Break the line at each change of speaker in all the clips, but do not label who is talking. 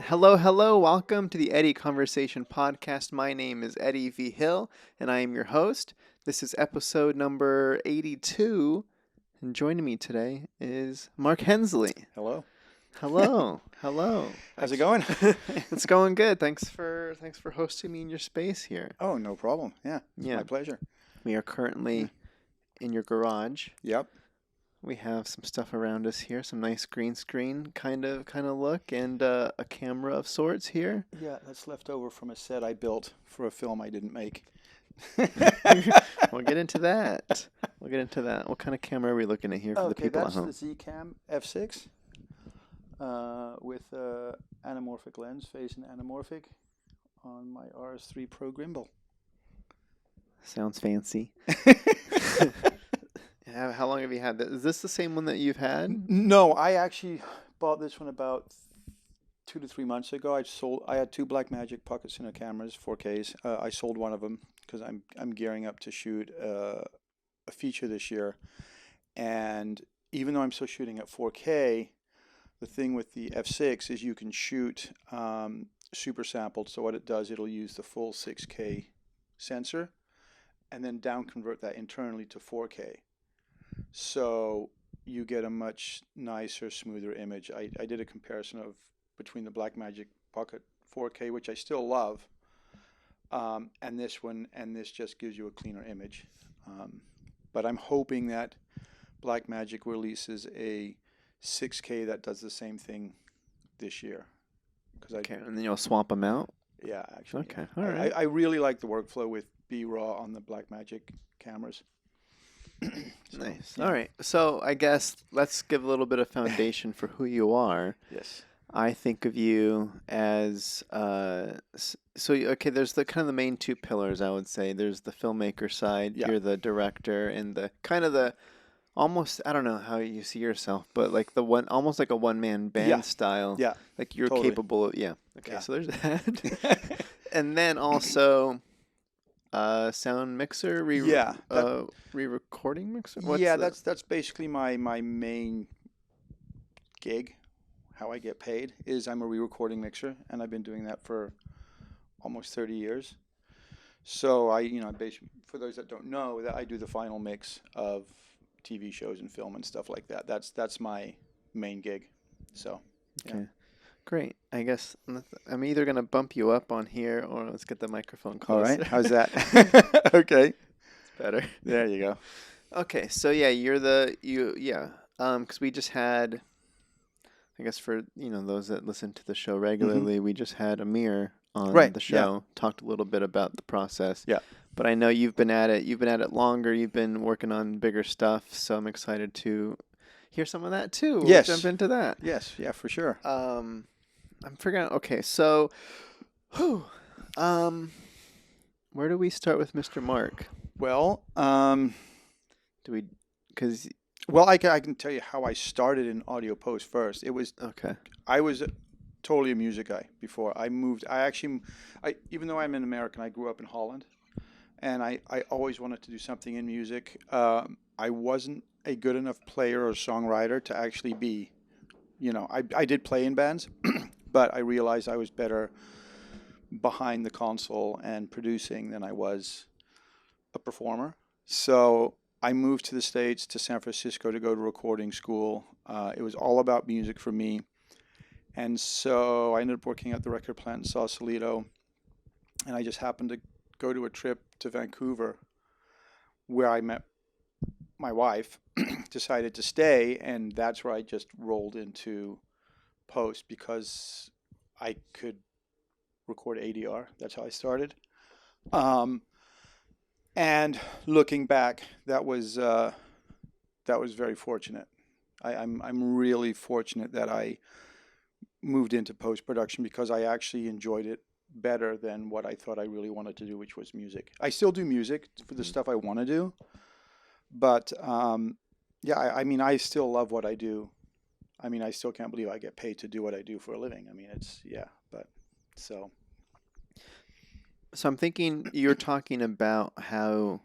Hello, hello. Welcome to the Eddie Conversation Podcast. My name is Eddie V. Hill, and I am your host. This is episode number 82, and joining me today is Mark Hensley.
Hello.
Hello, hello.
How's it going?
It's going good. Thanks for hosting me in your space here.
Oh, no problem. Yeah, it's my pleasure.
We are currently in your garage.
Yep.
We have some stuff around us here, some nice green screen kind of look, and a camera of sorts here.
Yeah, that's left over from a set I built for a film I didn't make.
We'll get into that. What kind of camera are we looking at here for the people at home?
That's the Z-Cam F6 with anamorphic lens, phase and anamorphic, on my RS3 Pro gimbal.
Sounds fancy. How long have you had this? Is this the same one that you've had?
No, I actually bought this one about 2 to 3 months ago. I had two Blackmagic Pocket Cine cameras, 4Ks. I sold one of them because I'm gearing up to shoot a feature this year. And even though I'm still shooting at 4K, the thing with the F6 is you can shoot super sampled. So what it does, it'll use the full 6K sensor and then down convert that internally to 4K. So you get a much nicer, smoother image. I did a comparison between the Blackmagic Pocket 4K, which I still love, and this one, and this just gives you a cleaner image. But I'm hoping that Blackmagic releases a 6K that does the same thing this year.
Okay, and then you'll swap them out?
Yeah, actually.
Okay,
yeah.
all right.
I really like the workflow with B-RAW on the Blackmagic cameras.
Nice. Yeah. All right. So I guess let's give a little bit of foundation for who you are.
Yes.
I think of you as okay. There's the kind of the main two pillars. I would say there's the filmmaker side. Yeah. You're the director, and the kind of the almost, I don't know how you see yourself, but like almost like a one-man band style.
Yeah.
Like you're
totally.
Capable of. Yeah. Okay. Yeah. So there's that. And then also. Sound mixer, re-recording mixer.
That's basically my main gig. How I get paid is I'm a re-recording mixer, and I've been doing that for almost 30 years. So for those that don't know, that I do the final mix of TV shows and film and stuff like that. That's my main gig. So
okay. Yeah. Great. I guess I'm either going to bump you up on here or let's get the microphone closer.
All right. How's that? Okay.
It's better.
There you go.
Okay. So yeah, because we just had, I guess for, those that listen to the show regularly, we just had Amir on the show, talked a little bit about the process.
Yeah.
But I know you've been at it longer. You've been working on bigger stuff. So I'm excited to hear some of that too.
Yes.
We'll jump into that.
Yes. Yeah, for sure.
I'm figuring out. Okay, so, where do we start with Mr. Mark?
Well,
I
can tell you how I started in audio post first. It was
okay.
I was totally a music guy before I moved. Even though I'm an American, I grew up in Holland, and I always wanted to do something in music. I wasn't a good enough player or songwriter to actually be, I did play in bands. But I realized I was better behind the console and producing than I was a performer. So I moved to the States, to San Francisco, to go to recording school. It was all about music for me. And so I ended up working at the record plant in Sausalito. And I just happened to go to a trip to Vancouver where I met my wife, decided to stay, and that's where I just rolled into post because I could record ADR. That's how I started. And looking back, that was very fortunate. I'm really fortunate that I moved into post production because I actually enjoyed it better than what I thought I really wanted to do, which was music. I still do music for the stuff I want to do, but I still love what I do. I still can't believe I get paid to do what I do for a living. So
I'm thinking you're talking about how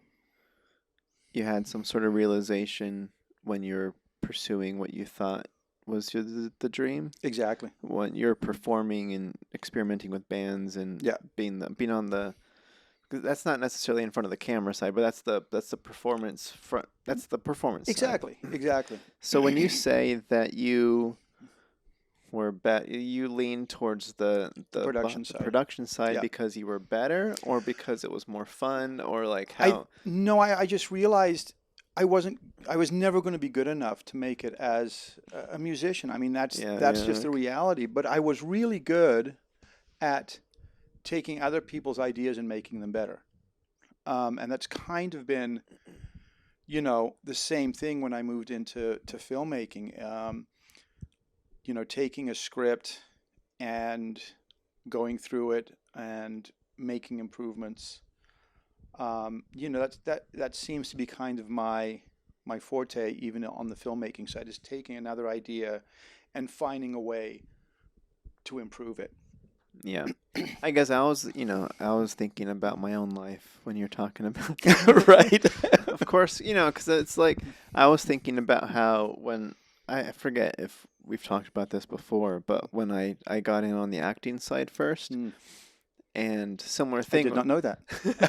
you had some sort of realization when you're pursuing what you thought was the dream
Exactly.
when you're performing and experimenting with bands and
Yeah.
being on the 'cause that's not necessarily in front of the camera side, but that's the performance front. That's the performance side.
Exactly. Exactly.
So when you say that you you lean towards
The production
the
side.
production side
Yeah.
because you were better, or because it was more fun, or like
I
how?
no, I just realized I was never going to be good enough to make it as a musician. I mean,
Yeah,
that's
yeah,
just the reality. But I was really good at taking other people's ideas and making them better. And that's kind of been, the same thing when I moved into filmmaking. Taking a script and going through it and making improvements. That seems to be kind of my forte, even on the filmmaking side, is taking another idea and finding a way to improve it.
yeah. I guess I was thinking about my own life when you're talking about that.
Right.
Of course, because it's like I was thinking about how when I forget if we've talked about this before, but when I got in on the acting side first,
Hmm.
and similar
I
thing.
did not know that.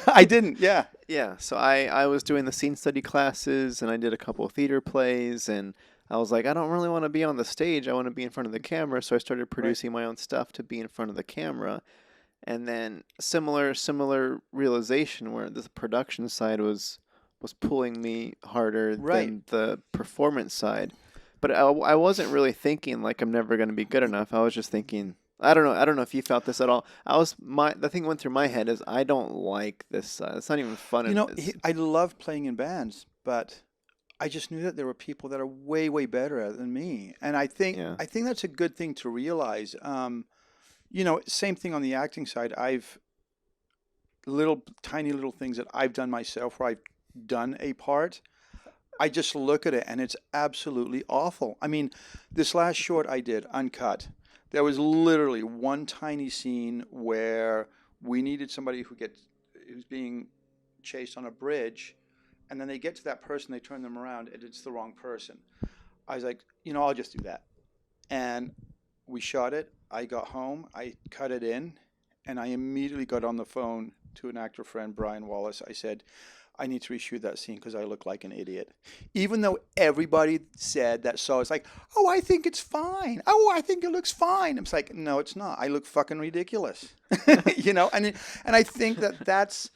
I didn't. Yeah.
Yeah, so I was doing the scene study classes and I did a couple of theater plays and I was like, I don't really want to be on the stage. I want to be in front of the camera. So I started
Right.
producing my own stuff to be in front of the camera. And then similar realization where the production side was pulling me harder
Right.
than the performance side. But I wasn't really thinking like I'm never going to be good enough. I was just thinking I don't know. I don't know if you felt this at all. The thing that went through my head is I don't like this side. It's not even fun.
I love playing in bands, but I just knew that there were people that are way, way better at it than me, and
Yeah.
I think that's a good thing to realize. Same thing on the acting side. I've little tiny little things that I've done myself where I've done a part. I just look at it and it's absolutely awful. I mean, this last short I did, uncut, there was literally one tiny scene where we needed somebody who's being chased on a bridge, and then they get to that person, they turn them around, and it's the wrong person. I was like, I'll just do that. And we shot it. I got home, I cut it in, and I immediately got on the phone to an actor friend, Brian Wallace. I said, I need to reshoot that scene because I look like an idiot. Even though everybody said that, so it's like, oh, I think it's fine. Oh, I think it looks fine. It's like, no, it's not. I look fucking ridiculous. And I think that that's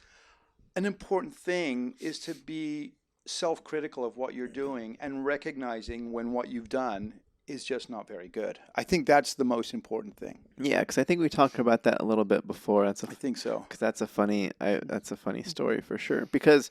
an important thing, is to be self-critical of what you're doing and recognizing when what you've done is just not very good. I think that's the most important thing.
Yeah, because I think we talked about that a little bit before.
I think so.
Because that's a funny story for sure. Because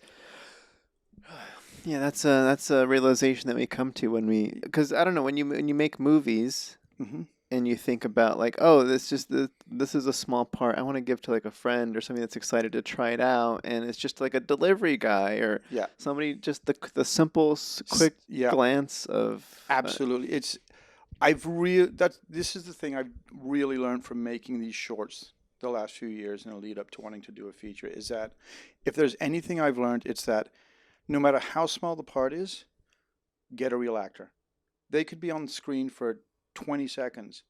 yeah, that's a realization that we come to because I don't know when you make movies
Hmm.
and you think about like, oh, this is a small part I want to give to like a friend or somebody that's excited to try it out, and it's just like a delivery guy or
Yeah.
somebody just the simple quick
Yeah.
glance of
Absolutely. This is the thing I've really learned from making these shorts the last few years in a lead up to wanting to do a feature, is that if there's anything I've learned, it's that no matter how small the part is, get a real actor. They could be on the screen for 20 seconds,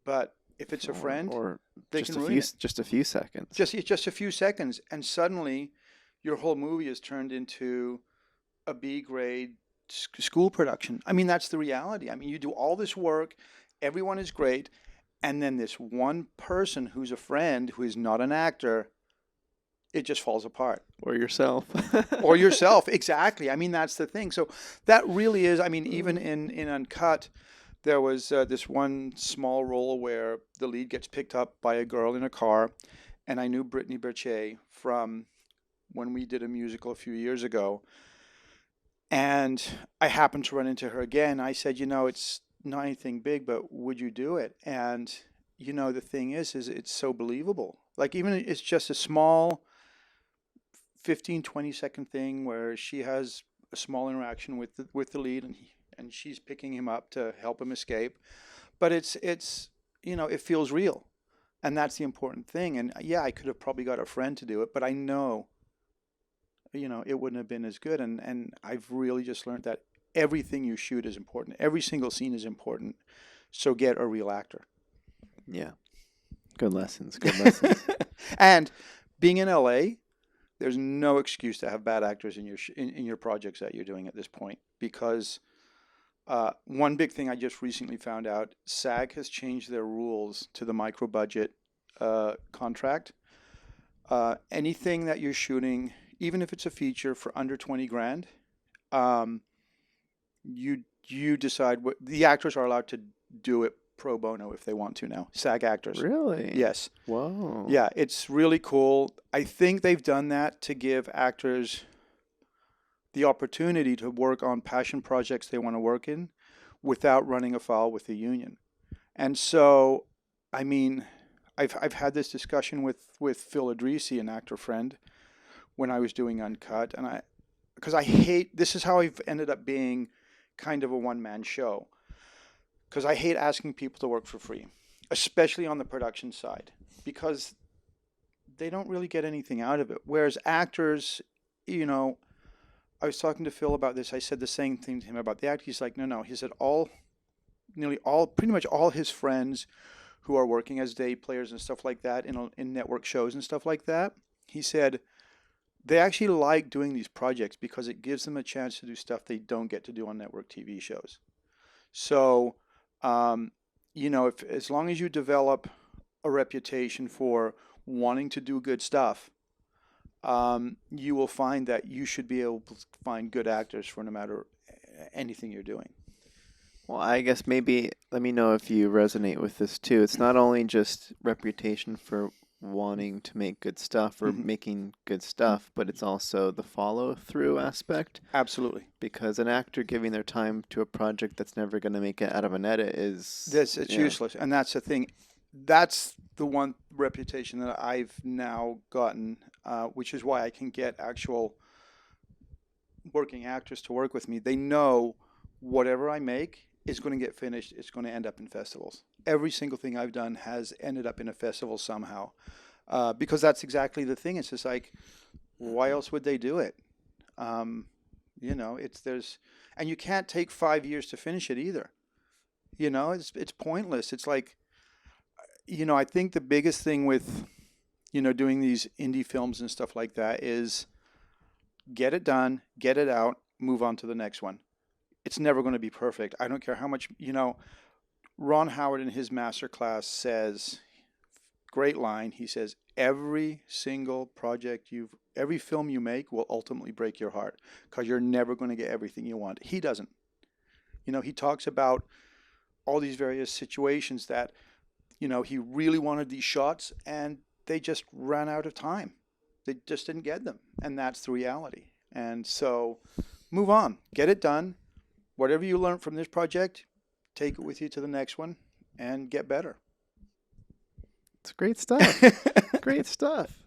but if it's a friend,
or
they
just
can
a
ruin
few
it.
just a few seconds.
It's just a few seconds, and suddenly your whole movie is turned into a B grade school production. I mean, that's the reality. I mean, you do all this work, everyone is great, and then this one person who's a friend who is not an actor, it just falls apart.
Or yourself.
Or yourself, exactly. I mean, that's the thing. So that really is. I mean, even in Uncut, there was this one small role where the lead gets picked up by a girl in a car, and I knew Brittany Berchet from when we did a musical a few years ago. And I happened to run into her again. I said, it's not anything big, but would you do it? And, the thing is it's so believable. Like, even it's just a small 15, 20-second thing where she has a small interaction with the lead, and she's picking him up to help him escape. But it feels real. And that's the important thing. And yeah, I could have probably got a friend to do it, but I know it wouldn't have been as good. And I've really just learned that everything you shoot is important. Every single scene is important. So get a real actor.
Yeah. Good lessons. Good lessons.
And being in LA, there's no excuse to have bad actors in your projects that you're doing at this point, because one big thing I just recently found out: SAG has changed their rules to the micro budget contract. Anything that you're shooting, even if it's a feature for under 20 grand, um, you decide what the actors are allowed to do it pro bono if they want to now. SAG actors.
Really?
Yes.
Whoa.
Yeah, it's really cool. I think they've done that to give actors the opportunity to work on passion projects they want to work in without running afoul with the union. And so, I mean, I've had this discussion with Phil Adrisi, an actor friend, when I was doing Uncut, and because I hate, this is how I've ended up being kind of a one-man show, because I hate asking people to work for free, especially on the production side, because they don't really get anything out of it. Whereas actors, you know, I was talking to Phil about this. I said the same thing to him about the act. He's like, no, no. He said nearly all, pretty much all his friends who are working as day players and stuff like that in network shows and stuff like that, he said they actually like doing these projects because it gives them a chance to do stuff they don't get to do on network TV shows. So, you know, if as long as you develop a reputation for wanting to do good stuff, you will find that you should be able to find good actors for no matter anything you're doing.
Well, I guess maybe let me know if you resonate with this too. It's not only just reputation for wanting to make good stuff or
Mhm.
making good stuff, but it's also the follow through aspect.
Absolutely.
Because an actor giving their time to a project that's never going to make it out of an edit is,
It's useless, and that's the thing. That's the one reputation that I've now gotten, which is why I can get actual working actors to work with me. They know whatever I make is going to get finished. It's going to end up in festivals. Every single thing I've done has ended up in a festival somehow, because that's exactly the thing. It's just like, why else would they do it? Um, you know, and you can't take 5 years to finish it either. You know, it's pointless. It's like, you know, I think the biggest thing with, you know, doing these indie films and stuff like that is get it done, get it out, move on to the next one. It's never going to be perfect. I don't care how much, you know, Ron Howard in his master class says, great line, he says, every single every film you make will ultimately break your heart because you're never going to get everything you want. He doesn't. You know, he talks about all these various situations that, you know, he really wanted these shots and they just ran out of time. They just didn't get them. And that's the reality. And so move on, get it done. Whatever you learn from this project, take it with you to the next one and get better.
it's great stuff. Great stuff.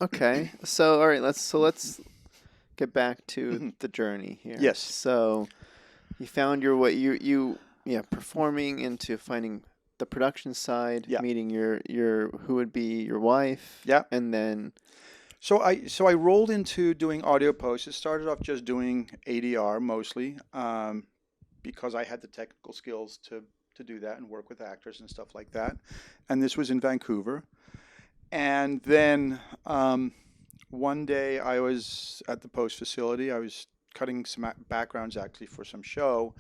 Okay. So, all right, let's get back to the journey here.
Yes.
So, you found performing into finding the production side,
Yeah.
meeting your who would be your wife.
Yeah.
And then
So I rolled into doing audio posts. It started off just doing ADR mostly, because I had the technical skills to do that and work with actors and stuff like that. And this was in Vancouver. And then one day I was at the post facility. I was cutting some backgrounds actually for some show,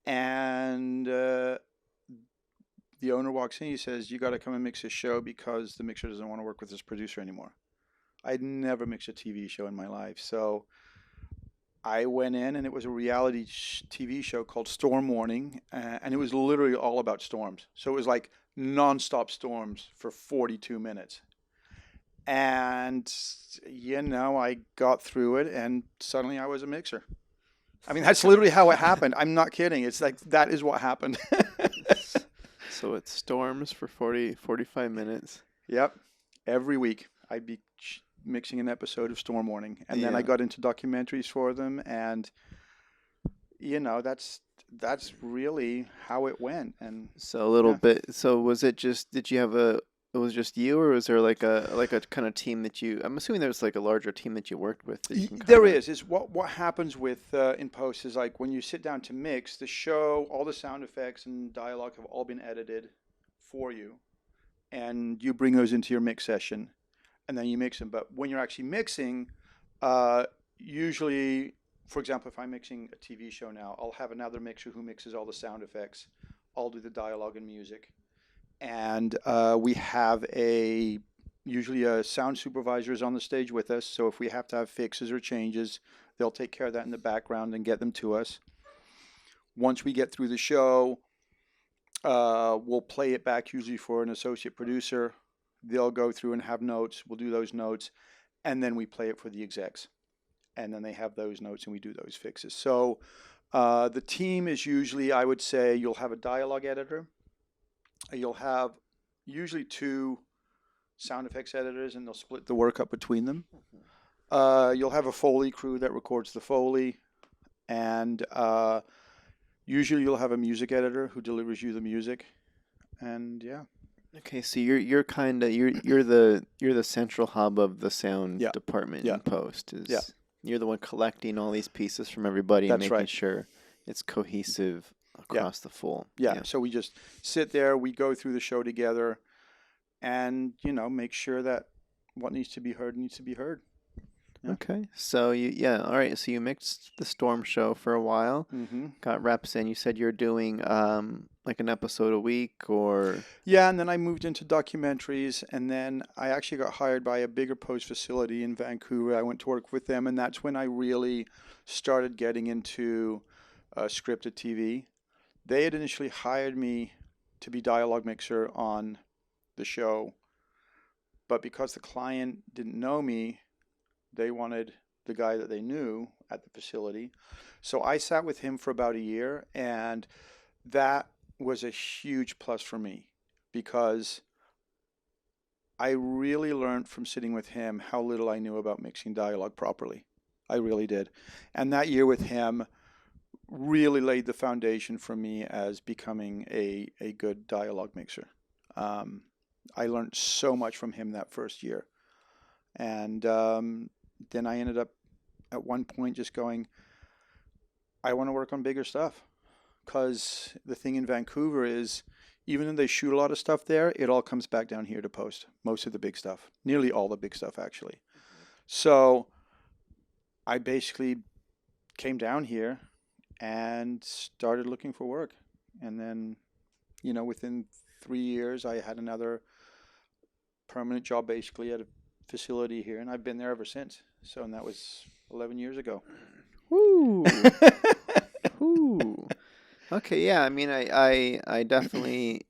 and the owner walks in. He says, "You got to come and mix this show because the mixer doesn't want to work with this producer anymore." I'd never mixed a TV show in my life, so I went in, and it was a reality TV show called Storm Warning, and it was literally all about storms. So it was like nonstop storms for 42 minutes. And, you know, I got through it, and suddenly I was a mixer. I mean, that's literally how it happened. I'm not kidding. It's like, that is what happened.
so it storms for 45 minutes.
Yep. Every week I'd be mixing an episode of Storm Warning. And then I
Yeah.
got into documentaries for them. And, you know, that's really how it went. And
So a little
Yeah.
bit. So was it just? Did you have it was just you, or was there like a kind of team that you? I'm assuming there's like a larger team that you worked with that you can kind
There
of.
is what happens with in post is like when you sit down to mix the show, all the sound effects and dialogue have all been edited for you, and you bring those into your mix session, and then you mix them. But when you're actually mixing, uh, usually, for example, if I'm mixing a TV show now, I'll have another mixer who mixes all the sound effects. I'll do the dialogue and music, and we have a usually a sound supervisor is on the stage with us. So if we have to have fixes or changes, they'll take care of that in the background and get them to us. Once we get through the show, we'll play it back usually for an associate producer. They'll go through and have notes. We'll do those notes, and then we play it for the execs, and then they have those notes and we do those fixes. So the team is usually, I would say, you'll have a dialogue editor. You'll have usually two sound effects editors, and they'll split the work up between them. You'll have a Foley crew that records the Foley, and usually you'll have a music editor who delivers you the music, and yeah.
Okay, so you're kind of you're the central hub of the sound
Yeah,
department
yeah,
in post. Is
yeah.
You're the one collecting all these pieces from everybody and
That's
making
right.
sure it's cohesive
Yeah,
across the full.
yeah. So we just sit there, we go through the show together, and make sure that what needs to be heard needs to be heard. Yeah.
Okay. So all right. So you mixed the Storm show for a while,
Mm-hmm.
got reps in. You said you're doing like an episode a week or.
Yeah, and then I moved into documentaries, and then I actually got hired by a bigger post facility in Vancouver. I went to work with them, and that's when I really started getting into scripted TV. They had initially hired me to be dialogue mixer on the show, but because the client didn't know me, they wanted the guy that they knew at the facility. So I sat with him for about a year, and that was a huge plus for me because I really learned from sitting with him how little I knew about mixing dialogue properly. I really did. And that year with him really laid the foundation for me as becoming a good dialogue mixer. I learned so much from him that first year. And then I ended up at one point just going, I want to work on bigger stuff. Because the thing in Vancouver is, even though they shoot a lot of stuff there, it all comes back down here to post. Most of the big stuff. Nearly all the big stuff, actually. So I basically came down here and started looking for work. And then, within 3 years, I had another permanent job basically at a facility here, and I've been there ever since. So, and that was 11 years ago.
Woo! Woo! Okay, yeah. I mean, I definitely,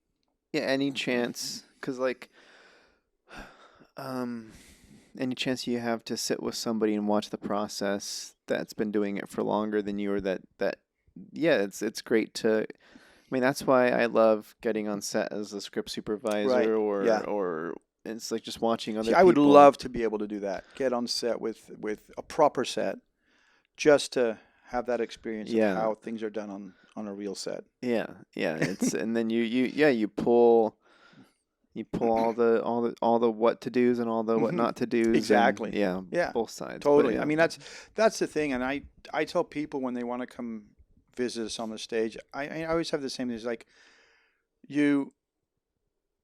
yeah. Any chance, because like, any chance you have to sit with somebody and watch the process that's been doing it for longer than you, or yeah, it's great to. I mean, that's why I love getting on set as a script supervisor,
Right.
or
Yeah.
or it's like just watching other
See,
people.
I would love to be able to do that. Get on set with a proper set, just to have that experience
Yeah.
of how things are done on a real set.
Yeah, yeah. It's and then you pull all the what to dos and all the what not to dos.
Exactly.
Yeah,
Yeah.
both sides.
Totally.
But,
I mean, that's the thing, and I tell people when they want to come visit us on the stage, I always have the same thing. It's like you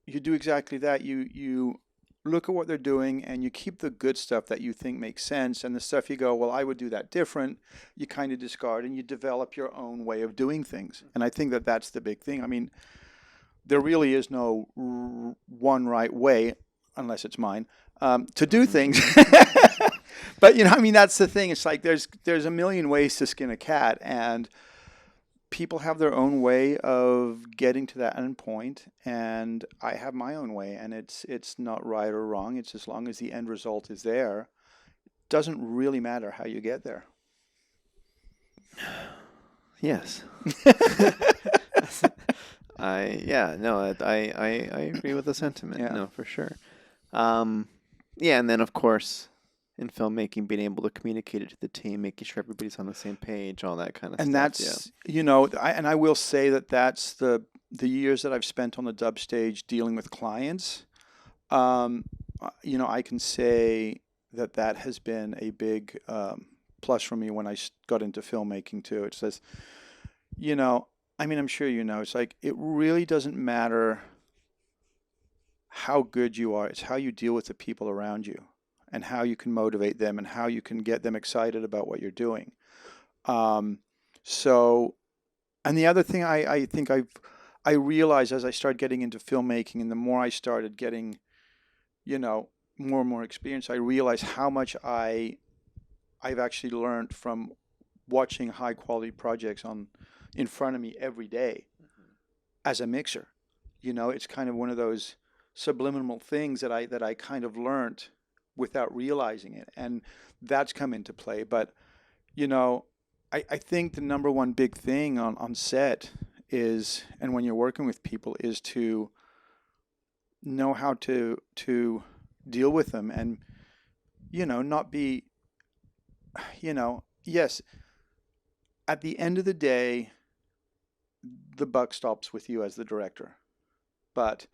do exactly that. You look at what they're doing and you keep the good stuff that you think makes sense, and the stuff you go, well, I would do that different, you kind of discard, and you develop your own way of doing things. And I think that that's the big thing. I mean, there really is no one right way, unless it's mine, to do things. But I mean, that's the thing. It's like there's a million ways to skin a cat, and people have their own way of getting to that end point, and I have my own way, and it's not right or wrong. It's as long as the end result is there, it doesn't really matter how you get there.
yes. I agree with the sentiment.
Yeah.
No, for sure. Yeah, and then of course, in filmmaking, being able to communicate it to the team, making sure everybody's on the same page, all that kind of
And
stuff.
that's I will say that that's the years that I've spent on the dub stage dealing with clients. I can say that has been a big plus for me when I got into filmmaking too. It says, you know, I'm sure it's like it really doesn't matter how good you are, it's how you deal with the people around you and how you can motivate them and how you can get them excited about what you're doing. Um, so, and the other thing I think I realized as I started getting into filmmaking and the more I started getting, you know, more and more experience, I realized how much I've actually learned from watching high quality projects on in front of me every day as a mixer. It's kind of one of those subliminal things that I kind of learned without realizing it, and that's come into play. But you know, I think the number one big thing on set is, and when you're working with people, is to know how to deal with them and not be yes, at the end of the day the buck stops with you as the director, but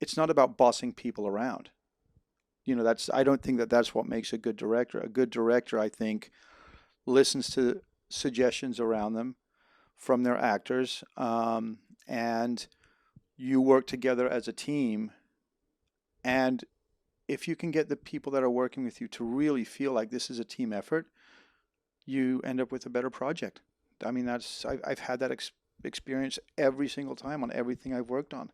it's not about bossing people around. That's I don't think that's what makes a good director. A good director, I think, listens to suggestions around them from their actors, and you work together as a team. And if you can get the people that are working with you to really feel like this is a team effort, you end up with a better project. I've had that experience every single time on everything I've worked on.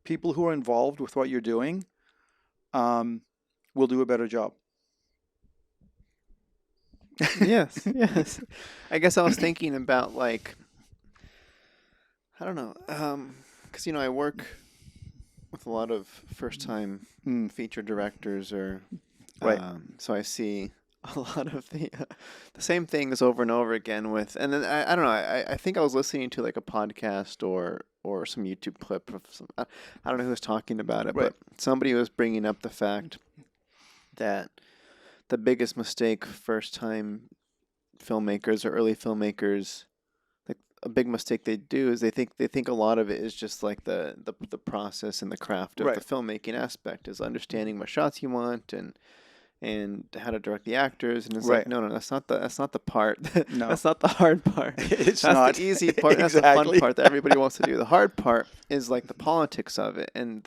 People who are involved with what you're doing will do a better job.
Yes, yes. I guess I was thinking about like I don't know, because I work with a lot of first-time feature directors, or
Right.
so I see a lot of the same things over and over again with, and then I don't know. I think I was listening to like a podcast or some YouTube clip of some. I don't know who was talking about it,
Right.
but somebody was bringing up the fact that the biggest mistake first-time filmmakers or early filmmakers, like a big mistake they do, is they think a lot of it is just like the process and the craft of
Right.
the filmmaking aspect, is understanding what shots you want and how to direct the actors, and it's like,
Right.
no, that's not the part.
No,
That's not the hard part.
it's
That's
not.
the easy part. That's the fun
Exactly.
part that everybody wants to do. The hard part is like the politics of it, and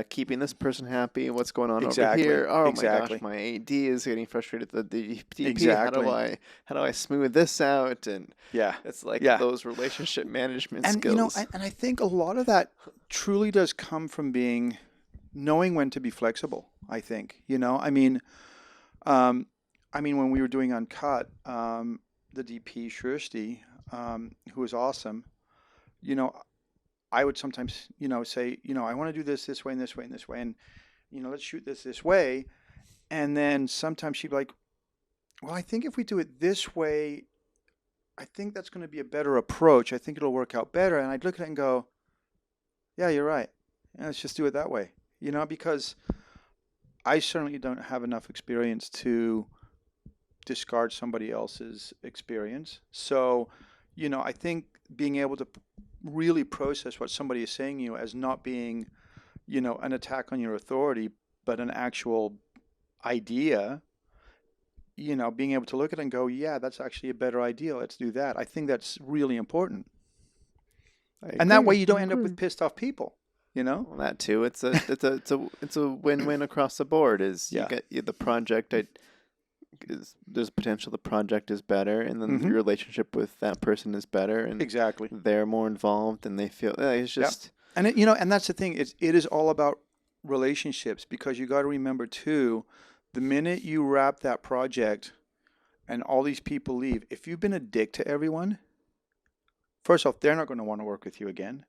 keeping this person happy. What's going on over
Exactly.
here? Oh my gosh,
Exactly.
my AD is getting frustrated with the DP.
Exactly.
How do I smooth this out? And
Yeah.
it's like
Yeah.
those relationship management
And
skills.
I think a lot of that truly does come from knowing when to be flexible. I think. Um, when we were doing Uncut, the DP Shursty, who was awesome, you know, I would sometimes, say, I want to do this way and this way and this way, and let's shoot this way. And then sometimes she'd be like, well, I think if we do it this way, I think that's going to be a better approach. I think it'll work out better. And I'd look at it and go, yeah, you're right. Yeah, let's just do it that way. Because I certainly don't have enough experience to discard somebody else's experience. So, I think being able to really process what somebody is saying to you as not being, an attack on your authority, but an actual idea, being able to look at it and go, yeah, that's actually a better idea. Let's do that. I think that's really important.
I
And that way
agree.
you
I
don't end up
agree.
with pissed off people.
Well, that too. It's a win-win across the board. Is you
Yeah.
get the project. There's potential the project is better, and then
Hmm.
your relationship with that person is better, and
Exactly.
they're more involved, and they feel it's
Yeah.
just
And and that's the thing. It is all about relationships, because you got to remember too, the minute you wrap that project and all these people leave, if you've been a dick to everyone, first off, they're not going to want to work with you again.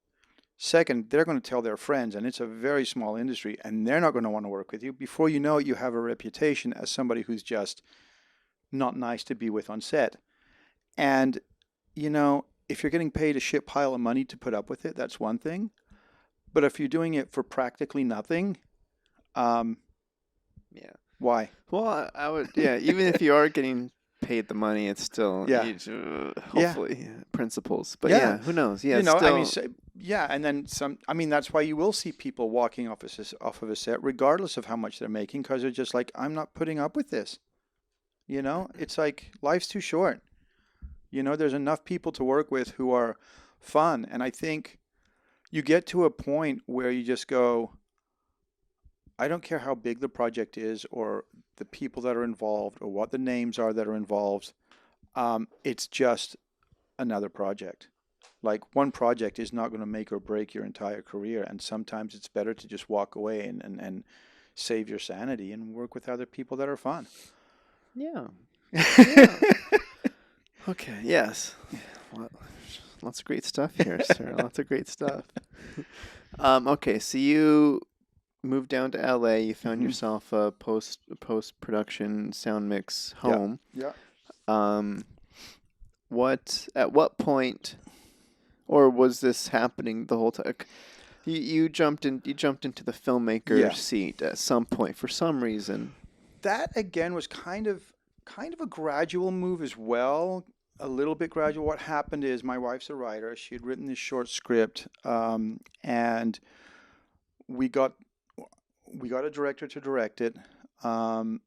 Second, they're going to tell their friends, and it's a very small industry, and they're not going to want to work with you. Before you know it, you have a reputation as somebody who's just not nice to be with on set. And, if you're getting paid a shit pile of money to put up with it, that's one thing. But if you're doing it for practically nothing, um,
yeah.
why?
Well, I would even if you are getting paid the money, it's still
Yeah.
you,
Yeah.
hopefully principles. But
Yeah.
yeah, who knows? Yeah, it's still
Yeah, and then some. I mean, that's why you will see people walking off of a set, regardless of how much they're making, because they're just like, I'm not putting up with this. It's like life's too short. There's enough people to work with who are fun, and I think you get to a point where you just go, I don't care how big the project is, or the people that are involved, or what the names are that are involved. It's just another project. Like one project is not going to make or break your entire career. And sometimes it's better to just walk away and save your sanity and work with other people that are fun.
Yeah. Yeah. Okay. Yes. Well, lots of great stuff here, sir. Lots of great stuff. Okay. So you moved down to LA. You found
Hmm.
yourself a post production sound mix
Yeah.
home.
Yeah.
Um, at what point, or was this happening the whole time? You jumped into the filmmaker
Yeah.
seat at some point for some reason.
That again was kind of a gradual move as well. A little bit gradual. What happened is my wife's a writer. She had written this short script, and we got we got a director to direct it. Um,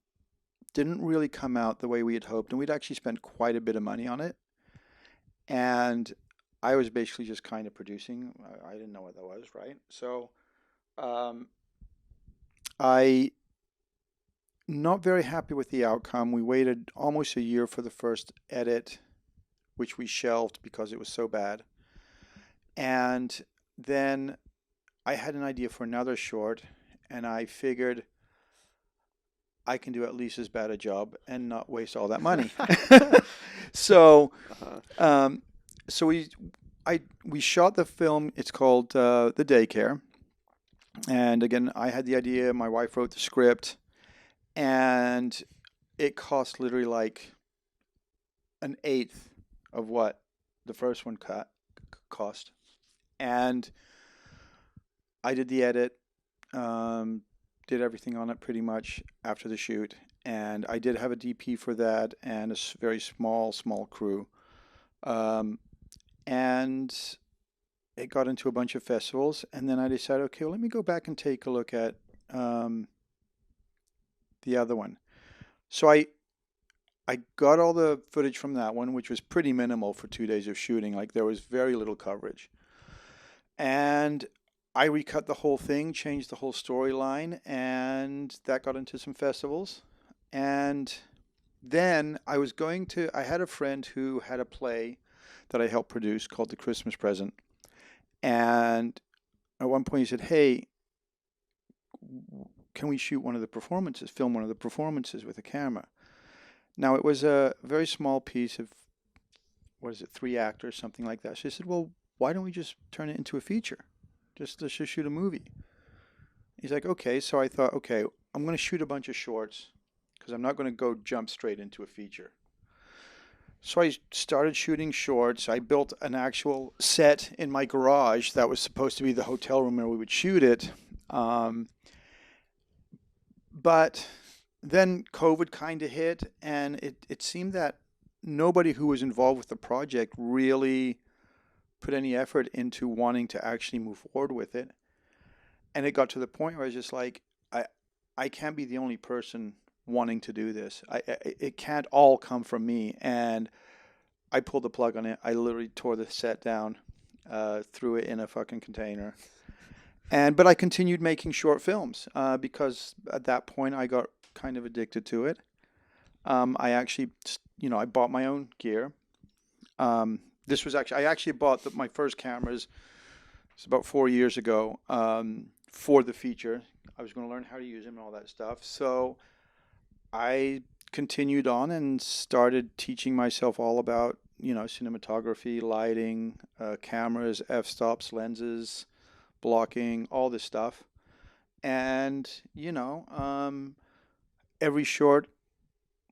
didn't really come out the way we had hoped, and we'd actually spent quite a bit of money on it. And I was basically just kind of producing. I didn't know what that was, right? So um, I not very happy with the outcome. We waited almost a year for the first edit, which we shelved because it was so bad. And then I had an idea for another short, and I figured I can do at least as bad a job and not waste all that money. so,
Uh-huh.
um, so we shot the film. It's called The Daycare, and again, I had the idea. My wife wrote the script, and it cost literally like an eighth of what the first one cost. And I did the edit, um, did everything on it pretty much after the shoot, and I did have a DP for that and a very small crew. Um, and it got into a bunch of festivals, and then I decided, okay, well, let me go back and take a look at um, the other one. So I got all the footage from that one, which was pretty minimal for 2 days of shooting. Like there was very little coverage, and I recut the whole thing, changed the whole storyline, and that got into some festivals. And then I had a friend who had a play that I helped produce called The Christmas Present. And at one point he said, hey, can we shoot one of the performances, film one of the performances with a camera? Now, it was a very small piece of, what is it, 3 actors, something like that. So I said, well, why don't we just turn it into a feature? Let's just shoot a movie. He's like, okay. So I thought, okay, I'm going to shoot a bunch of shorts because I'm not going to go jump straight into a feature. So I started shooting shorts. I built an actual set in my garage that was supposed to be the hotel room where we would shoot it. But then COVID kind of hit, and it seemed that nobody who was involved with the project really put any effort into wanting to actually move forward with it. And it got to the point where I was just like, I can't be the only person wanting to do this. It can't all come from me. And I pulled the plug on it. I literally tore the set down, threw it in a fucking container. But I continued making short films because at that point I got kind of addicted to it. I actually, I bought my own gear. I actually bought my first cameras. It's about 4 years ago for the feature. I was going to learn how to use them and all that stuff. So I continued on and started teaching myself all about, cinematography, lighting, cameras, f-stops, lenses, blocking, all this stuff. And, every short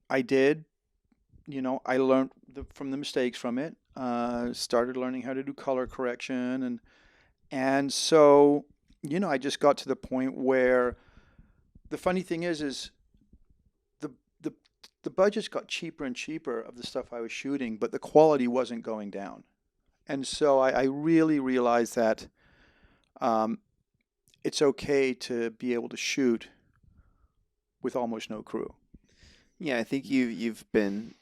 I did, I learned from the mistakes from it. Started learning how to do color correction, and so I just got to the point where the funny thing is the the the budgets got cheaper and cheaper of the stuff I was shooting, but the quality wasn't going down. And so I really realized that um, it's okay to be able to shoot with almost no crew.
Yeah, I think you've been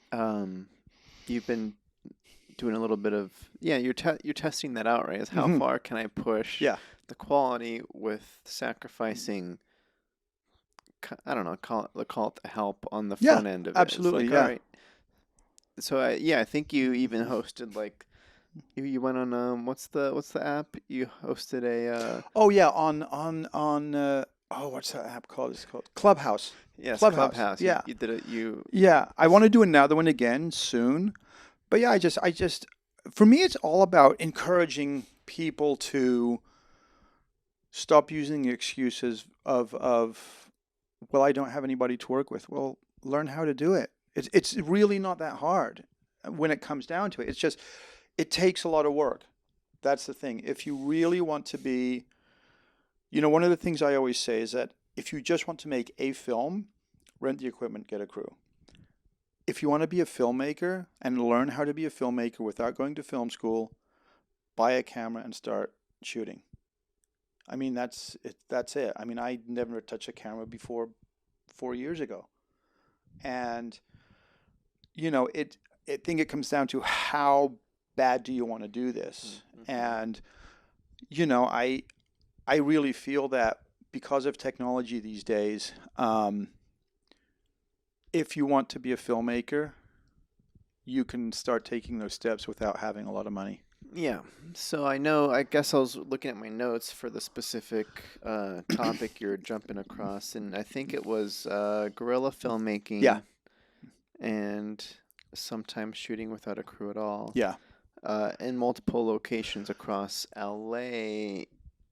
doing a little bit of, yeah, you're testing that out, right? Is how
Hmm.
far can I push
Yeah.
the quality with sacrificing, I don't know, call it the help on the
Yeah,
front end of it. It's
absolutely.
like, all
Yeah.
right. So yeah, I think you even hosted like you went on what's the app? You hosted a
Oh yeah, on oh, what's that app called? It's called Clubhouse.
yes,
Clubhouse.
Clubhouse.
Yeah.
You did it
Yeah. I want to do another one again soon. But yeah, I just for me it's all about encouraging people to stop using the excuses of well, I don't have anybody to work with. Well, learn how to do it. It's really not that hard when it comes down to it. It's just it takes a lot of work. That's the thing. If you really want to be, one of the things I always say is that if you just want to make a film, rent the equipment, get a crew. If you want to be a filmmaker and learn how to be a filmmaker without going to film school, buy a camera and start shooting. I mean, that's it. That's it. I mean, I never touched a camera before 4 years ago, and I think it comes down to how bad do you want to do this,
Mm-hmm.
and I really feel that because of technology these days, if you want to be a filmmaker, you can start taking those steps without having a lot of money.
Yeah. So I know, I guess I was looking at my notes for the specific topic you're jumping across, and I think it was guerrilla
Yeah,
filmmaking and sometimes shooting without a crew at all
yeah,
in multiple locations across LA.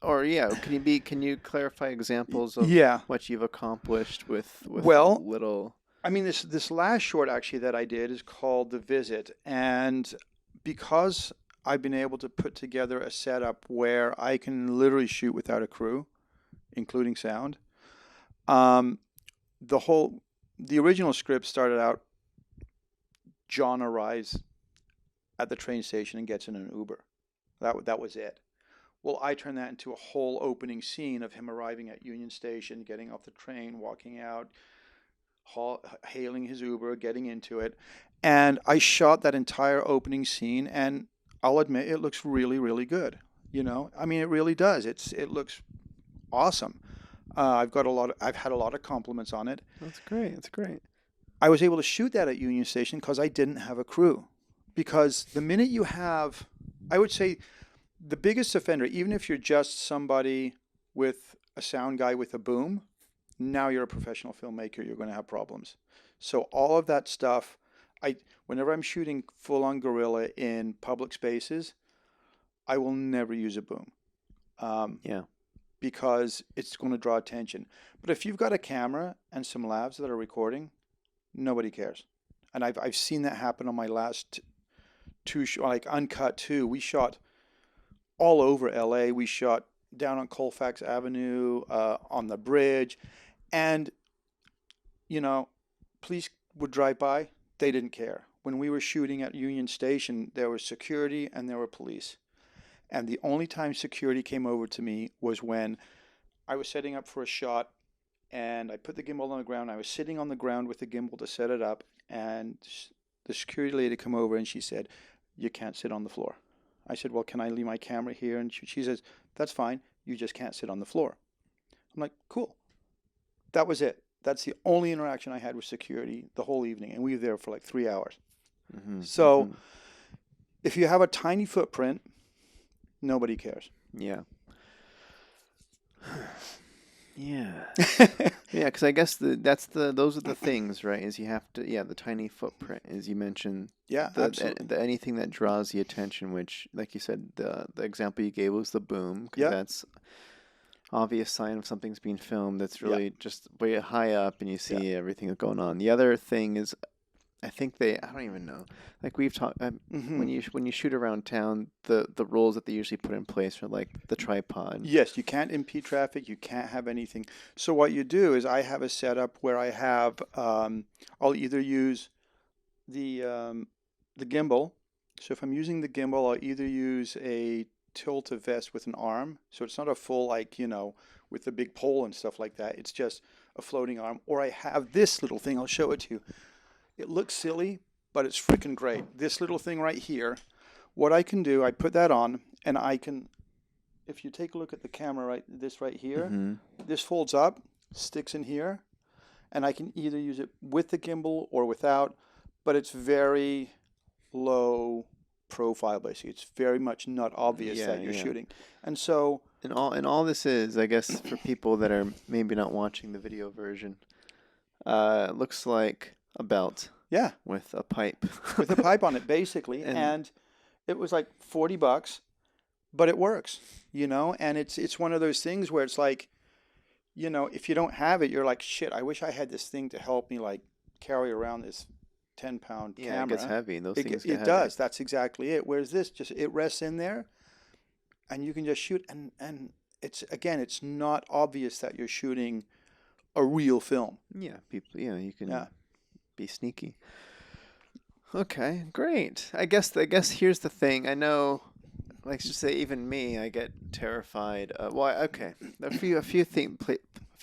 Or yeah, can you clarify examples of
yeah.
what you've accomplished with
Well,
little?
I mean, this last short actually that I did is called The Visit, and because I've been able to put together a setup where I can literally shoot without a crew, including sound. Um, the whole the original script started out. John arrives at the train station and gets in an Uber. That was it. Well, I turned that into a whole opening scene of him arriving at Union Station, getting off the train, walking out, hailing his Uber, getting into it. And I shot that entire opening scene, and I'll admit it looks really, really good. I mean, it really does. It looks awesome. I've had a lot of compliments on it.
That's great. That's great.
I was able to shoot that at Union Station because I didn't have a crew. Because the minute you have, I would say, the biggest offender, even if you're just somebody with a sound guy with a boom, now you're a professional filmmaker, you're going to have problems. So all of that stuff, I whenever I'm shooting full on guerrilla in public spaces, I will never use a boom um,
Yeah.
because it's going to draw attention. But if you've got a camera and some lavs that are recording, nobody cares. And I've seen that happen on my last two, like Uncut 2. We shot all over LA. We shot down on Colfax Avenue, on the bridge, and you know, police would drive by. They didn't care. When we were shooting at Union Station, there was security and there were police. And the only time security came over to me was when I was setting up for a shot and I put the gimbal on the ground. I was sitting on the ground with the gimbal to set it up, and the security lady come over and she said, "You can't sit on the floor." I said, "Well, can I leave my camera here?" And she says, "That's fine. You just can't sit on the floor." I'm like, "Cool." That was it. That's the only interaction I had with security the whole evening, and we were there for like 3 hours.
Mm-hmm.
So
Mm-hmm.
if you have a tiny footprint, nobody cares.
Yeah. Yeah. Yeah, because I guess those are the things, right? Is you have to, yeah, the tiny footprint, as you mentioned,
Yeah, absolutely.
the anything that draws the attention, which, like you said, the example you gave was the boom, because
Yeah,
that's obvious sign of something's being filmed. That's
yeah,
really just way high up, and you
yeah.
see everything that's going on. The other thing is, I think I don't even know. Like we've talked,
Hmm.
when you shoot around town, the rules that they usually put in place are like the tripod.
Yes, you can't impede traffic. You can't have anything. So what you do is I have a setup where I have I'll either use the um, the gimbal So if I'm using the gimbal, I'll either use a tilt-a-vest with an arm, so it's not a full, like, with the big pole and stuff like that. It's just a floating arm. Or I have this little thing. I'll show it to you. It looks silly, but it's freaking great. This little thing right here, what I can do, I put that on, and I can, if you take a look at the camera, this right here, this folds up, sticks in here, and I can either use it with the gimbal or without, but it's very low profile, basically. It's very much not obvious that you're shooting. And so...
And all this is, I guess, for people that are maybe not watching the video version, it looks like a belt.
Yeah.
With a pipe.
With a pipe on it, basically. And it was like $40, but it works, and it's one of those things where it's like, if you don't have it, you're like, shit, I wish I had this thing to help me like carry around this 10-pound camera.
Yeah, it gets heavy. Those things get heavy.
It does. That's exactly it. Whereas this, it rests in there and you can just shoot. And it's not obvious that you're shooting a real film.
Yeah, you can be sneaky. Okay, great. I guess here's the thing. I know, like, just say even me, I get terrified. Okay, a few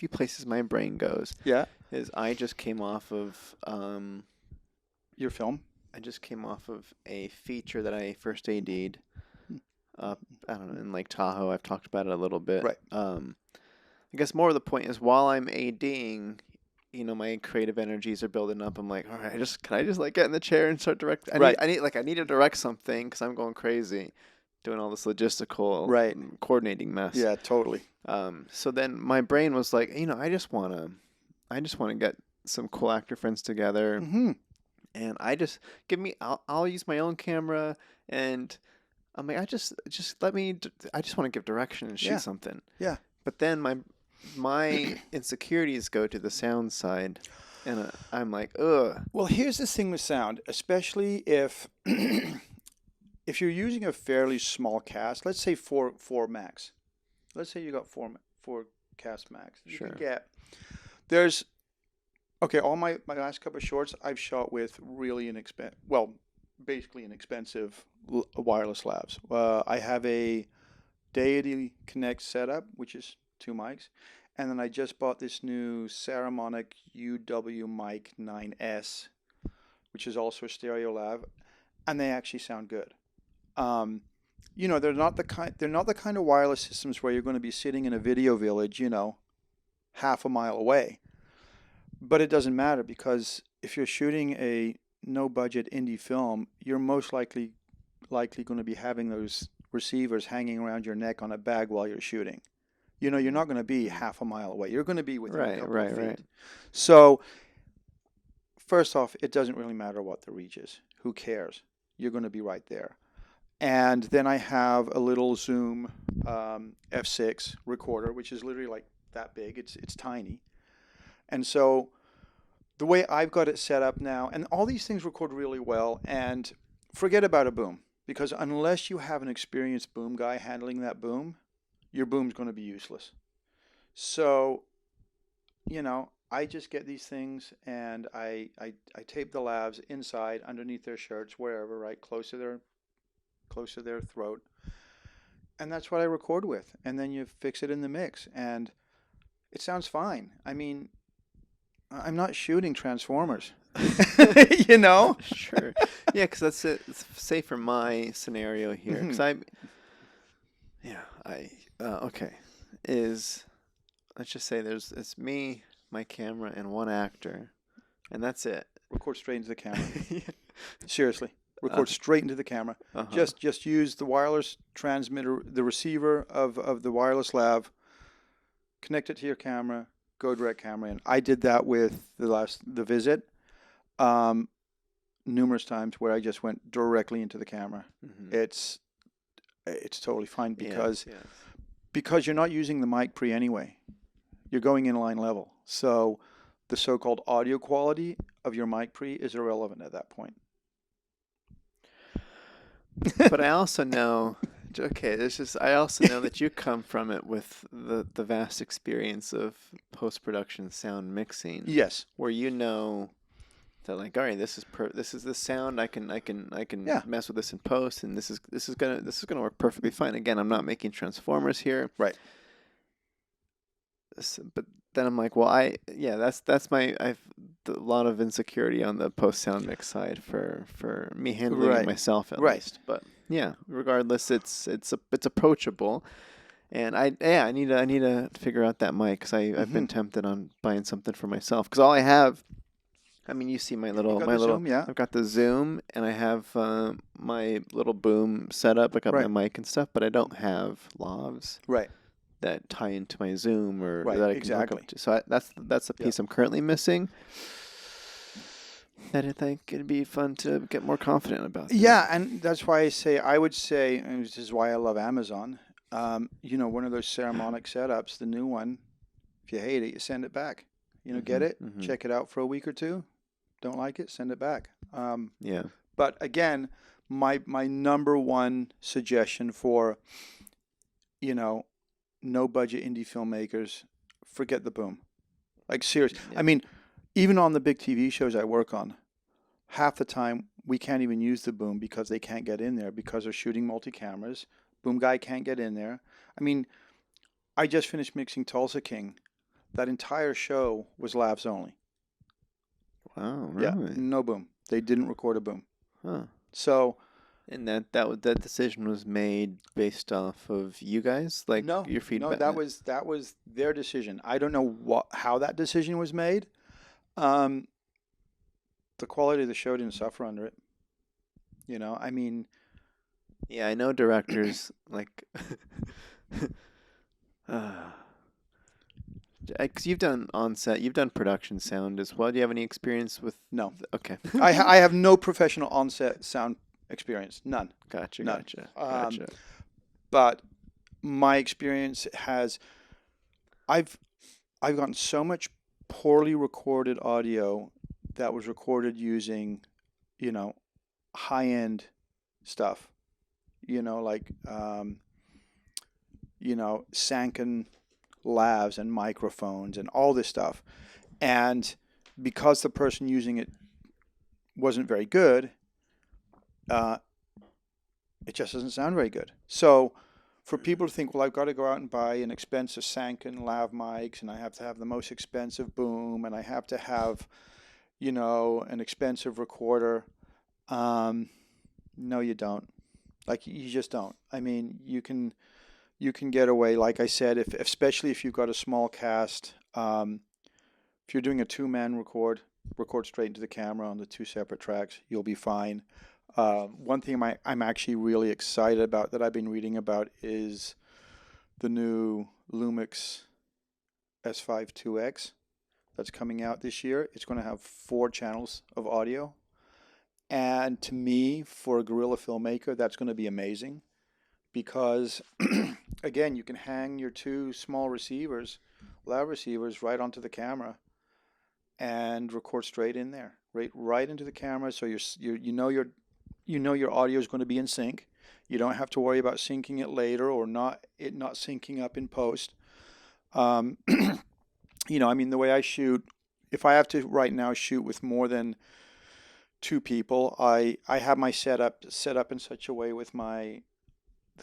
places my brain goes.
Yeah.
Is I just came off of
your film.
I just came off of a feature that I first AD'd. I don't know, in Lake Tahoe. I've talked about it a little bit.
Right.
I guess more of the point is while I'm ADing, my creative energies are building up. I'm like, all right, can I just like get in the chair and start directing? I need to direct something because I'm going crazy, doing all this logistical, coordinating mess.
Yeah, totally.
So then my brain was like, I just want to get some cool actor friends together, and I'll use my own camera, and I'm like, I just want to give direction and shoot something.
Yeah.
But then my insecurities go to the sound side, and I'm like, ugh.
Well, here's the thing with sound, especially if if you're using a fairly small cast, let's say four max. Let's say you got four cast max. You
Sure.
can get all my last couple of shorts I've shot with really basically inexpensive wireless lavs. I have a Deity Connect setup, which is 2 mics, and then I just bought this new Saramonic UW Mic 9S, which is also a stereo lav, and they actually sound good. They're not the kind of wireless systems where you're going to be sitting in a video village, half a mile away. But it doesn't matter, because if you're shooting a no-budget indie film, you're most likely going to be having those receivers hanging around your neck on a bag while you're shooting. You're not going to be half a mile away. You're going to be within a couple of feet. Right. So, first off, it doesn't really matter what the reach is. Who cares? You're going to be right there. And then I have a little Zoom F6 recorder, which is literally like that big. It's tiny. And so the way I've got it set up now, and all these things record really well, and forget about a boom, because unless you have an experienced boom guy handling that boom, your boom's going to be useless. So, I just get these things and I tape the lavs inside, underneath their shirts, wherever, right, close to their throat. And that's what I record with. And then you fix it in the mix, and it sounds fine. I mean, I'm not shooting Transformers,
Sure. Yeah, because that's it. Say for my scenario here, because let's just say it's me, my camera, and one actor, and that's it.
Record straight into the camera. Seriously, record straight into the camera. Just use the wireless transmitter, the receiver of the wireless lav. Connect it to your camera. Go direct camera in. I did that with the Visit numerous times, where I just went directly into the camera. It's totally fine, because you're not using the mic pre anyway. You're going inline level. So the so-called audio quality of your mic pre is irrelevant at that point.
But I also know, I also know that you come from it with the vast experience of post-production sound mixing.
Yes.
Where They're like, all right, this is the sound. I can
Yeah.
mess with this in post, and this is gonna work perfectly fine. Again, I'm not making transformers here.
Right.
But then I'm like, well, that's my I've a lot of insecurity on the post sound mix side for me handling it
Right.
myself at
Right.
least. But yeah, regardless, it's approachable, and I need to figure out that mic because I've been tempted on buying something for myself because all I have. I mean, you see
You got
my
the
little.
Zoom, yeah.
I've got the Zoom, and I have my little boom set up. I got my
Right.
mic and stuff, but I don't have lavs
Right.
that tie into my Zoom or
Right.
that I can hook
Exactly.
up to. So that's the
Yeah.
piece I'm currently missing. That I think it'd be fun to get more confident about.
Yeah, and that's why I would say, and this is why I love Amazon. One of those ceremonic setups, the new one. If you hate it, you send it back. Get it, check it out for a week or two. Don't like it, send it back.
Yeah.
But again, my number one suggestion for no budget indie filmmakers, forget the boom. Like seriously,
Yeah.
I mean, even on the big TV shows I work on, half the time we can't even use the boom because they can't get in there because they're shooting multi-cameras. Boom guy can't get in there. I mean, I just finished mixing Tulsa King. That entire show was lavs only.
Wow.
Yeah,
Really?
no boom. They didn't record a boom.
Huh.
So
And that decision was made based off of you guys, like
no,
your feedback.
that was their decision. I don't know how that decision was made. The quality of the show didn't suffer under it. I mean,
Yeah, I know directors like. Because you've done on-set, you've done production sound as well. Do you have any experience with?
no.
Okay.
I have no professional on-set sound experience. None.
Gotcha.
None.
Gotcha.
But my experience I've gotten so much poorly recorded audio that was recorded using, high-end stuff. Like Sanken lavs and microphones and all this stuff. And because the person using it wasn't very good, it just doesn't sound very good. So for people to think, well, I've got to go out and buy an expensive Sanken lav mics, and I have to have the most expensive boom, and I have to have, an expensive recorder. No, you don't. Like, you just don't. I mean, you can get away, like I said, especially if you've got a small cast. If you're doing a two-man record straight into the camera on the two separate tracks, you'll be fine. One thing I'm actually really excited about that I've been reading about is the new Lumix S5 2X that's coming out this year. It's going to have 4 channels of audio. And to me, for a guerrilla filmmaker, that's going to be amazing because, again, you can hang your 2 small receivers, lav receivers, right onto the camera and record straight in there, right into the camera. So your audio is going to be in sync. You don't have to worry about syncing it later or not syncing up in post. I mean, the way I shoot, if I have to right now shoot with more than 2 people, I have my setup in such a way with the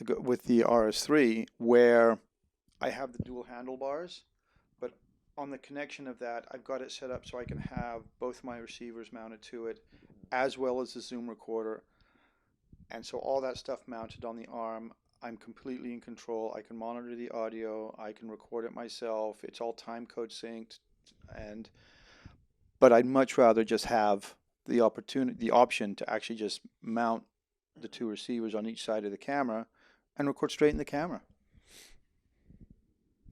RS3 where I have the dual handlebars, but on the connection of that, I've got it set up so I can have both my receivers mounted to it, as well as the Zoom recorder. And so all that stuff mounted on the arm, I'm completely in control. I can monitor the audio. I can record it myself. It's all time code synced. But I'd much rather just have the option to actually just mount the 2 receivers on each side of the camera and record straight in the camera.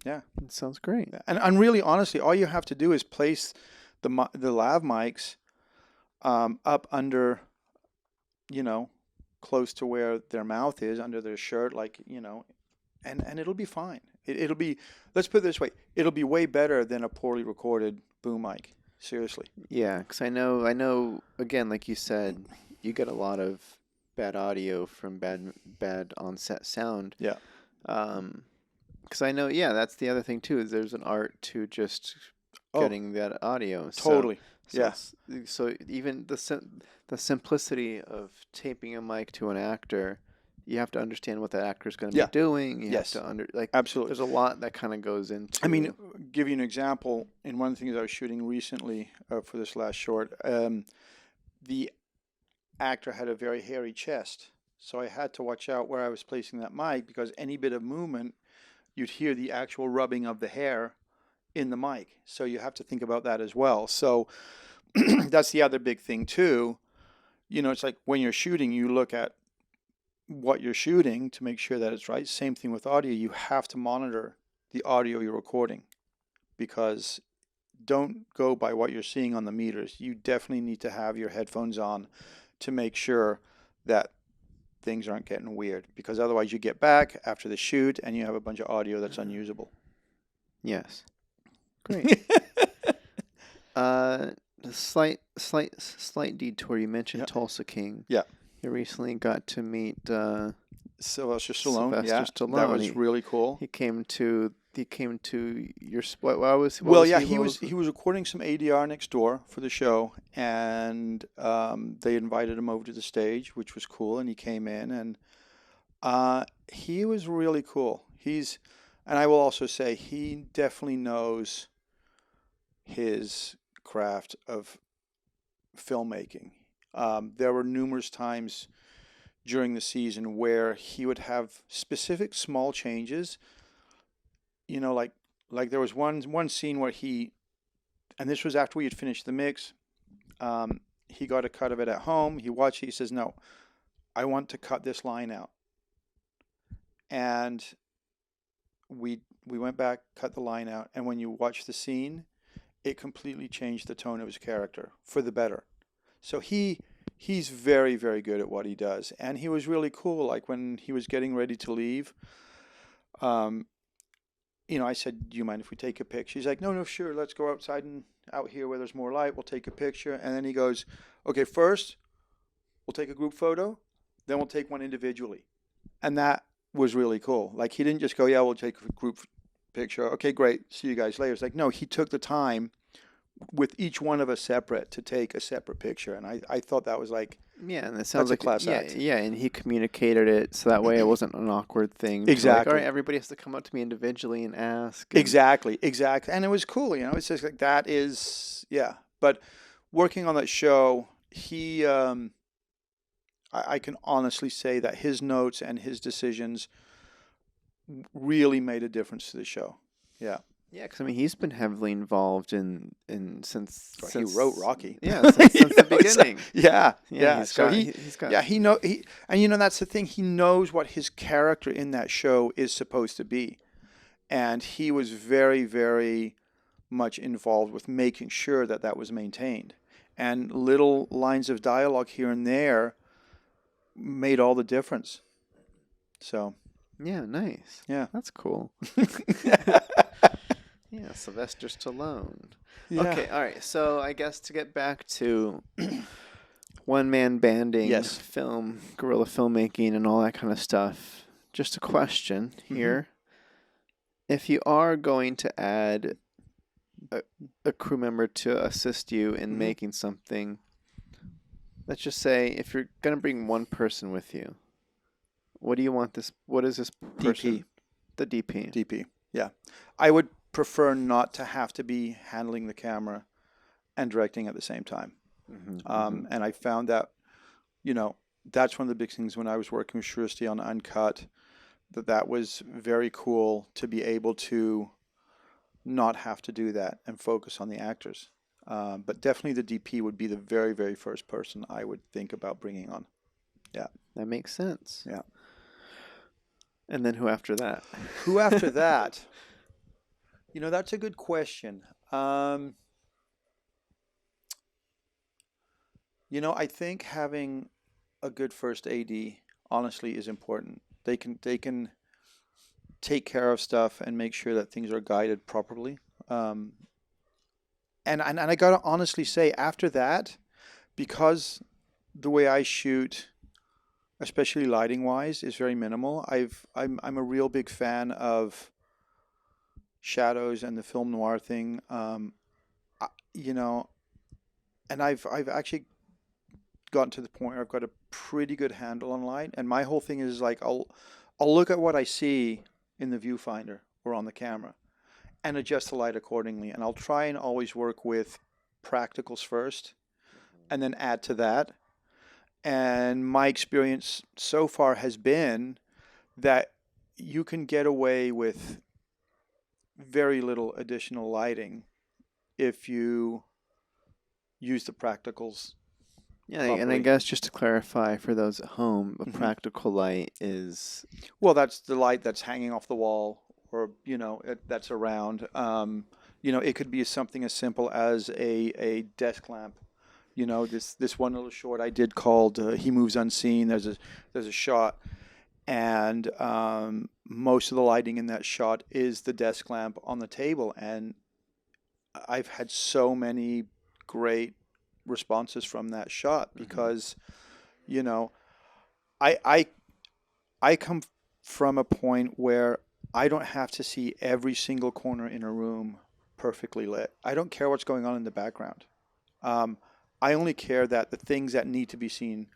Yeah.
It sounds great.
And really, honestly, all you have to do is place the lav mics up under, close to where their mouth is, under their shirt, and it'll be fine. It'll be, let's put it this way, it'll be way better than a poorly recorded boom mic. Seriously.
Yeah, because I know. Again, like you said, you get a lot of bad audio from bad on-set sound.
Yeah.
Because I know, yeah, that's the other thing too, is there's an art to just
Oh,
getting that audio. So
totally.
so
Yeah.
s- so even the simplicity of taping a mic to an actor, you have to understand what that actor is going to be
Yeah.
doing. You have
Yes.
to
Absolutely.
there's a lot that kind of goes
I mean,
into.
give you an example. In one of the things I was shooting recently for this last short, the actor had a very hairy chest. So I had to watch out where I was placing that mic because any bit of movement, you'd hear the actual rubbing of the hair in the mic. So you have to think about that as well. So that's the other big thing too. It's like when you're shooting, you look at what you're shooting to make sure that it's right. Same thing with audio. You have to monitor the audio you're recording because don't go by what you're seeing on the meters. You definitely need to have your headphones on to make sure that things aren't getting weird because otherwise you get back after the shoot and you have a bunch of audio that's unusable.
Yes. Great. A slight detour. You mentioned
Yeah.
Tulsa King.
Yeah.
You recently got to meet
Sylvester Stallone.
Sylvester
Yeah.
Stallone.
That was really cool.
He came to your spot. What was
Well,
was
yeah,
he?
he
What
was
was
he was recording some ADR next door for the show, and they invited him over to the stage, which was cool. And he came in, and he was really cool. And I will also say, he definitely knows his craft of filmmaking. There were numerous times during the season where he would have specific small changes. Like there was one scene where and this was after we had finished the mix. He got a cut of it at home. He watched it. He says, "No, I want to cut this line out." And we went back, cut the line out, and when you watch the scene, it completely changed the tone of his character for the better. So he's very, very good at what he does, and he was really cool. Like when he was getting ready to leave, um, I said, "Do you mind if we take a picture?" He's like, "No, no, sure. Let's go outside and out here where there's more light. We'll take a picture." And then he goes, "Okay, first we'll take a group photo, then we'll take one individually." And that was really cool. Like he didn't just go, "Yeah, we'll take a group picture. Okay, great. See you guys later." It's like, no, he took the time with each one of us separate to take a separate picture. And I thought that was like,
Yeah, and it sounds
that's a
like
class act.
yeah, and he communicated it so that way it wasn't an awkward thing.
Exactly.
All right, everybody has to come up to me individually and ask.
Exactly. And it was cool. It's just like that is, yeah. But working on that show, I can honestly say that his notes and his decisions really made a difference to the show. Yeah.
Yeah, because I mean he's been heavily involved in
He wrote Rocky.
Yeah, since the beginning.
Yeah.
He's
So
got, he's got.
yeah, and that's the thing. He knows what his character in that show is supposed to be, and he was very, very much involved with making sure that that was maintained. And little lines of dialogue here and there made all the difference. So
Yeah, nice.
yeah,
That's cool. Yeah, Sylvester Stallone.
yeah.
Okay, all right. So I guess to get back to one-man banding,
Yes.
film, guerrilla filmmaking, and all that kind of stuff. Just a question here: if you are going to add a crew member to assist you in making something, let's just say if you're gonna bring one person with you, what do you want this? What is this person?
DP.
The DP.
DP. Yeah, I would prefer not to have to be handling the camera and directing at the same time. And I found that, that's one of the big things when I was working with Shristi on Uncut, that was very cool to be able to not have to do that and focus on the actors. But definitely the DP would be the very, very first person I would think about bringing on. Yeah.
That makes sense.
Yeah.
And then who after that?
Who after that? That's a good question. I think having a good first AD honestly is important. They can take care of stuff and make sure that things are guided properly. And I gotta honestly say, after that, because the way I shoot, especially lighting wise, is very minimal. I'm a real big fan of shadows and the film noir thing. you know, and I've actually gotten to the point where I've got a pretty good handle on light. And my whole thing is like I'll look at what I see in the viewfinder or on the camera and adjust the light accordingly. And I'll try and always work with practicals first and then add to that. And my experience so far has been that you can get away with very little additional lighting if you use the practicals
Yeah, and I
properly.
guess just to clarify for those at home, a
Hmm.
practical light is
Well, that's the light that's hanging off the wall, or that's around. It could be something as simple as a desk lamp. This one little short I did called "He Moves Unseen." There's a shot, and most of the lighting in that shot is the desk lamp on the table, and I've had so many great responses from that shot
mhm.
because you know I I I come from a point where I don't have to see every single corner in a room perfectly lit. I don't care what's going on in the background. Um, I only care that the things that need to be seen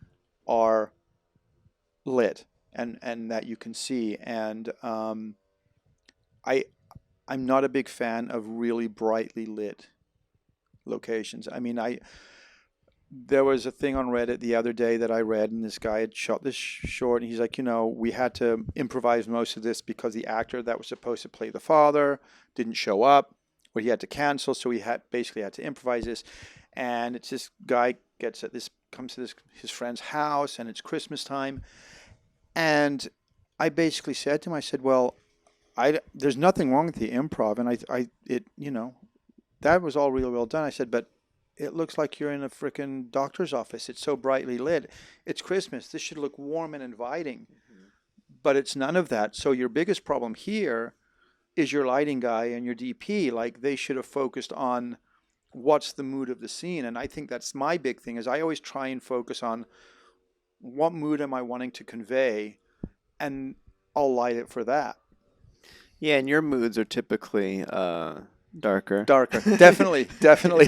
are lit and that you can see. And I I'm not a big fan of really brightly lit locations. I mean, I there was a thing on Reddit the other day that I read, and this guy had shot this short, and he's like, we had to improvise most of this because the actor that was supposed to play the father didn't show up, or he had to cancel, so he had basically had to improvise this. And it's this guy comes to this his friend's house, and it's Christmas time, and I basically said to him, I said, well, there's nothing wrong with the improv, and that was all real well done. I said, but it looks like you're in a freaking doctor's office. It's so brightly lit. It's Christmas. This should look warm and inviting, but it's none of that. So your biggest problem here is your lighting guy and your DP. Like they should have focused on what's the mood of the scene. And I think that's my big thing is I always try and focus on what mood am I wanting to convey, and I'll light it for that.
Yeah, and your moods are typically darker.
Darker. Definitely. Definitely.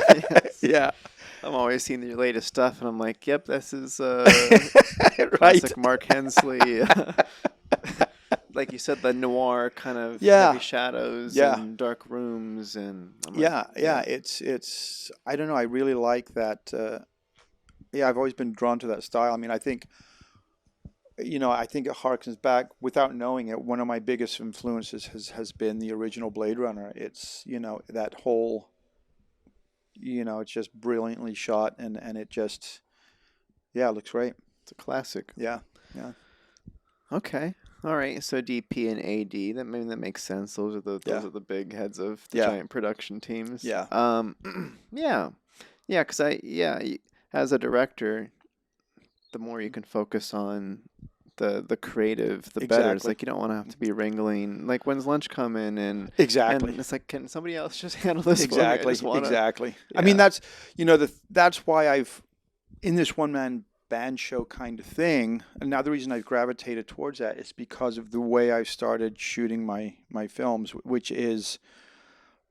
Yes.
Yeah.
I'm always seeing your latest stuff, and I'm like, yep, this is
Right.
classic Mark Hensley. Like you said, the noir kind of
Yeah.
heavy shadows
Yeah.
and dark rooms, and I'm like,
Yeah.
yeah,
Yeah. It's I don't know. I really like that. Yeah, I've always been drawn to that style. I mean, I think it harkens back without knowing it. One of my biggest influences has been the original Blade Runner. It's, that whole, it's just brilliantly shot and it just, yeah, it looks great.
it's a classic.
Yeah. Yeah.
Okay. All right. So DP and AD. That makes sense. Those
Yeah.
are the big heads of the
Yeah.
giant production teams.
Yeah.
Yeah. Yeah, cuz as a director, the more you can focus on the creative, the better. It's
Exactly.
like you don't want to have to be wrangling like when's lunch coming
Exactly.
and it's like can somebody else just handle this for me? I just
Exactly.
want to
Exactly. I mean,
yeah.
that's why I've in this one man band show kind of thing. Another reason I've gravitated towards that is because of the way I started shooting my films, which is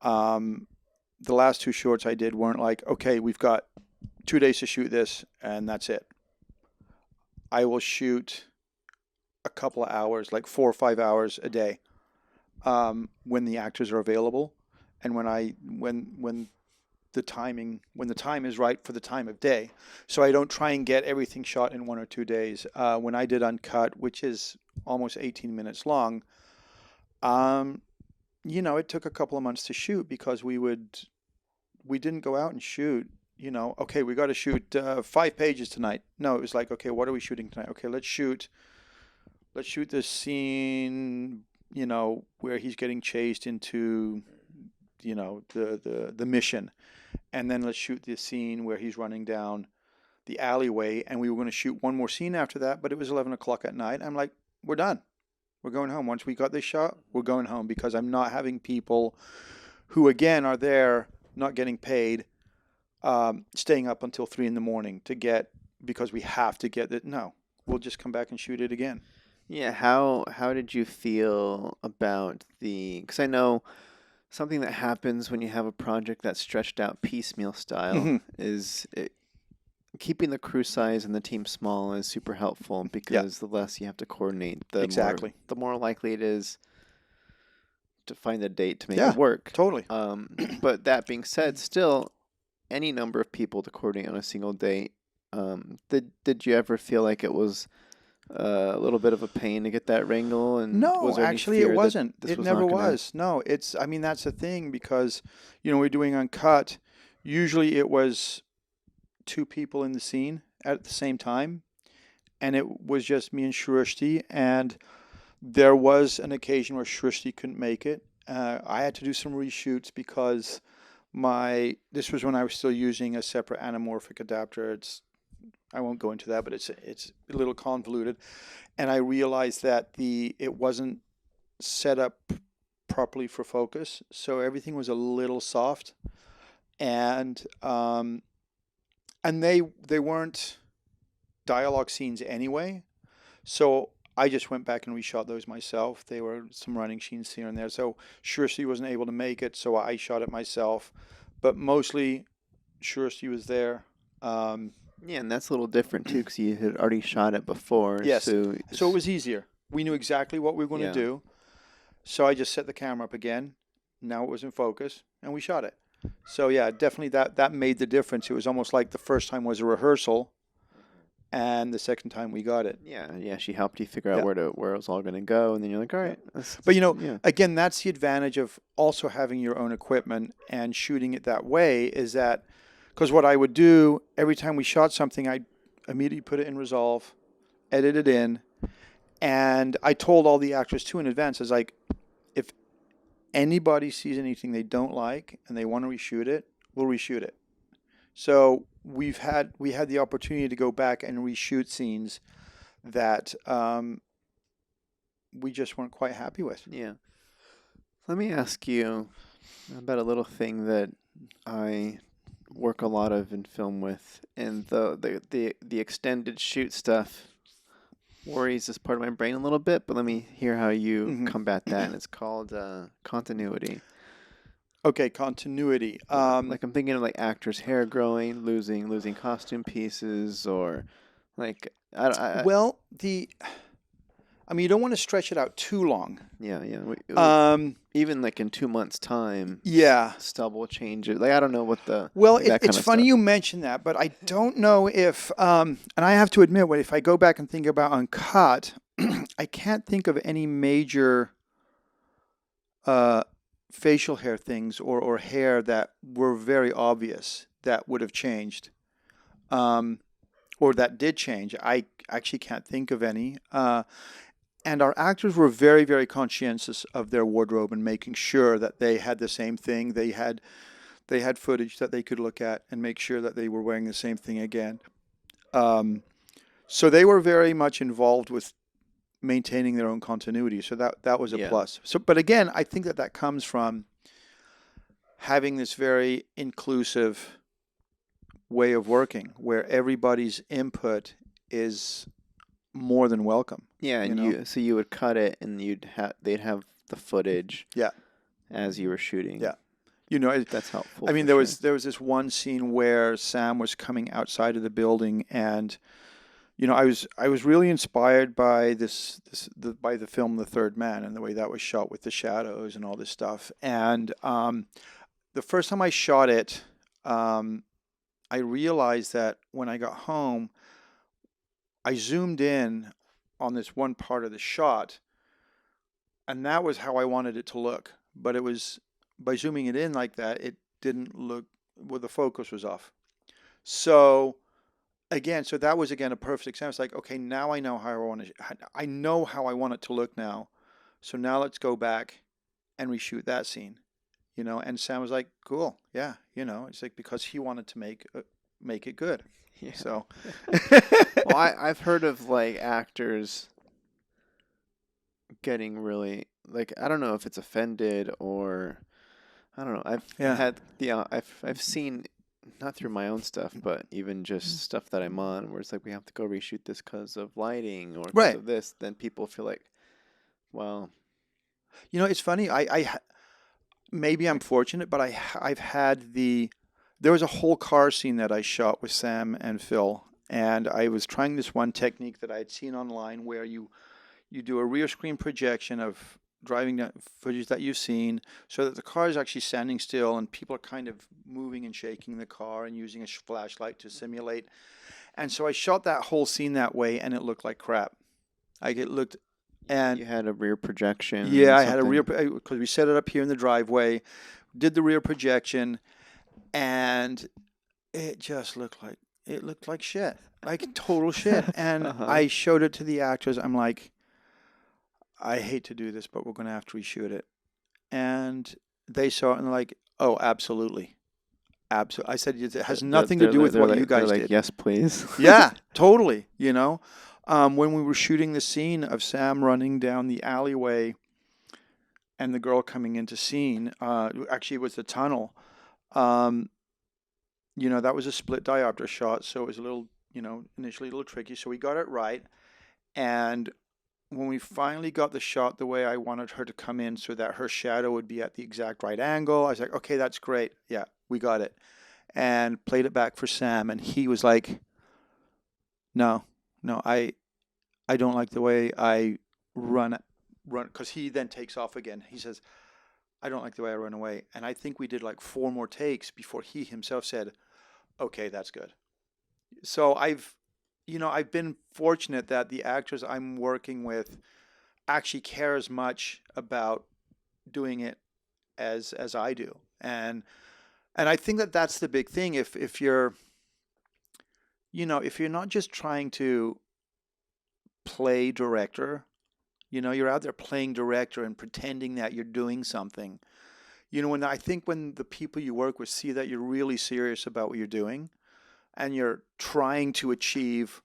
um, the last two shorts I did weren't like, okay, we've got 2 days to shoot this and that's it. I will shoot a couple of hours, like 4 or 5 hours a day, when the actors are available, and when the time is right for the time of day. So I don't try and get everything shot in 1 or 2 days. When I did Uncut, which is almost 18 minutes long, um, it took a couple of months to shoot because we didn't go out and shoot. Okay, we got to shoot 5 pages tonight. No, it was like, okay, what are we shooting tonight? Okay, let's shoot this scene, where he's getting chased into, the mission, and then let's shoot the scene where he's running down the alleyway, and we were going to shoot one more scene after that, but it was 11 o'clock at night. I'm like, we're done. We're going home. Once we got this shot, we're going home because I'm not having people who, again, are there not getting paid, staying up until 3 in the morning because we have to get it. No, we'll just come back and shoot it again.
Yeah, how did you feel about the cuz I know something that happens when you have a project that's stretched out piecemeal style
Hmm.
is keeping the crew size and the team small is super helpful
Yeah,
because the less you have to coordinate,
exactly.
the more likely it is to find a date to make it
Yeah,
work.
totally.
But that being said, still any number of people to coordinate on a single date. Did you ever feel like it was a little bit of a pain to get that wrangle? And was
No,
there any
actually, it
fear that
wasn't.
this
It
was
never
not gonna?
was. No, I mean, that's the thing because, we're doing uncut. Usually it was two people in the scene at the same time, and it was just me and Shrishti. And there was an occasion where Shrishti couldn't make it. I had to do some reshoots because this was when I was still using a separate anamorphic adapter. I won't go into that, but it's a little convoluted. And I realized that it wasn't set up properly for focus, so everything was a little soft, and they weren't dialogue scenes anyway. So I just went back and reshot those myself. They were some running scenes here and there. So Shirley wasn't able to make it, so I shot it myself. But mostly Shirley was there. Um,
Yeah, and that's a little different too because you had already shot it before.
yes,
So
so it was easier. We knew exactly what we were going to
yeah,
do. So I just set the camera up again. Now it was in focus, and we shot it. So yeah, definitely that made the difference. It was almost like the first time was a rehearsal, and the second time we got it.
yeah. She helped you figure out
Yeah,
where it was all gonna go, and then you're like, all
yeah.
right,
But
yeah,
again, that's the advantage of also having your own equipment and shooting it that way. Is that because what I would do every time we shot something, I'd immediately put it in Resolve, edit it in, and I told all the actors too in advance. Is like, if anybody sees anything they don't like and they want to reshoot it, we'll reshoot it. So we had the opportunity to go back and reshoot scenes that we just weren't quite happy with.
yeah. Let me ask you about a little thing that I work a lot of in film with, and the extended shoot stuff worries this part of my brain a little bit. But let me hear how you
Hmm.
combat that. And it's called continuity.
Okay, continuity.
Yeah, like I'm thinking of like actors' hair growing, losing costume pieces, or like
Well, I mean, you don't want to stretch it out too long.
yeah.
Um,
Even like in 2 months' time,
yeah.
stubble changes. Like I don't know what
Well,
like that
it's
kind of
funny
stuff.
you mention that, but I don't know if, and I have to admit, if I go back and think about uncut, I can't think of any major uh, facial hair things or hair that were very obvious that would have changed, um, or that did change. I actually can't think of any. And our actors were very, very conscientious of their wardrobe and making sure that they had the same thing. They had footage that they could look at and make sure that they were wearing the same thing again. Um, so they were very much involved with maintaining their own continuity. So that was a
Yeah,
plus. So, but again, I think that comes from having this very inclusive way of working where everybody's input is more than welcome.
yeah,
You
and
know?
you would cut it, and they'd have the footage
Yeah,
as you were shooting.
yeah. You know,
That's helpful
I mean,
for sure.
there was this one scene where Sam was coming outside of the building, and I was really inspired by by the film The Third Man and the way that was shot with the shadows and all this stuff. And the first time I shot it, um, I realized that when I got home, I zoomed in on this one part of the shot, and that was how I wanted it to look. But it was by zooming it in like that, it didn't look. Well, the focus was off. So again, so that was again a perfect example. It's like, okay, now I know how I want to. I know how I want it to look now. So now let's go back and reshoot that scene. And Sam was like, cool, yeah. It's like because he wanted to make it good.
Yeah.
So
Well, I've heard of like actors getting really like I don't know if it's offended or I don't know. I've
yeah,
had I've seen not through my own stuff, but even just stuff that I'm on where it's like we have to go reshoot this because of lighting or because
right.
of this. Then people feel like, well,
It's funny. maybe I'm fortunate, but I've had there was a whole car scene that I shot with Sam and Phil, and I was trying this one technique that I had seen online where you do a rear screen projection of driving down footage that you've seen so that the car is actually standing still and people are kind of moving and shaking the car and using a flashlight to simulate. And so I shot that whole scene that way and it looked like crap. Like it looked, and
You had a rear
yeah,
projection,
I had a rear,
something.
because we set it up here in the driveway, did the rear projection, and it just looked like shit, like total shit. And
Uh-huh.
I showed it to the actors. I'm like, I hate to do this, but we're going to have to reshoot it. And they saw it and they're like, oh, absolutely. Absolutely. I said, it has nothing to do with what you
They're
guys
like,
did.
yes, please.
Yeah, totally. You know, when we were shooting the scene of Sam running down the alleyway and the girl coming into scene, actually, it was the tunnel. Um, that was a split diopter shot, so it was a little, initially a little tricky. So we got it right. And when we finally got the shot the way I wanted her to come in so that her shadow would be at the exact right angle, I was like, okay, that's great. Yeah, we got it. And played it back for Sam, and he was like, no, no, I don't like the way I run, because he then takes off again. He says, I don't like the way I run away. And I think we did like 4 more takes before he himself said, okay, that's good. So I've been fortunate that the actors I'm working with actually care as much about doing it as I do. And I think that that's the big thing. If you're, if you're not just trying to play director, you're out there playing director and pretending that you're doing something. When I think when the people you work with see that you're really serious about what you're doing and you're trying to achieve,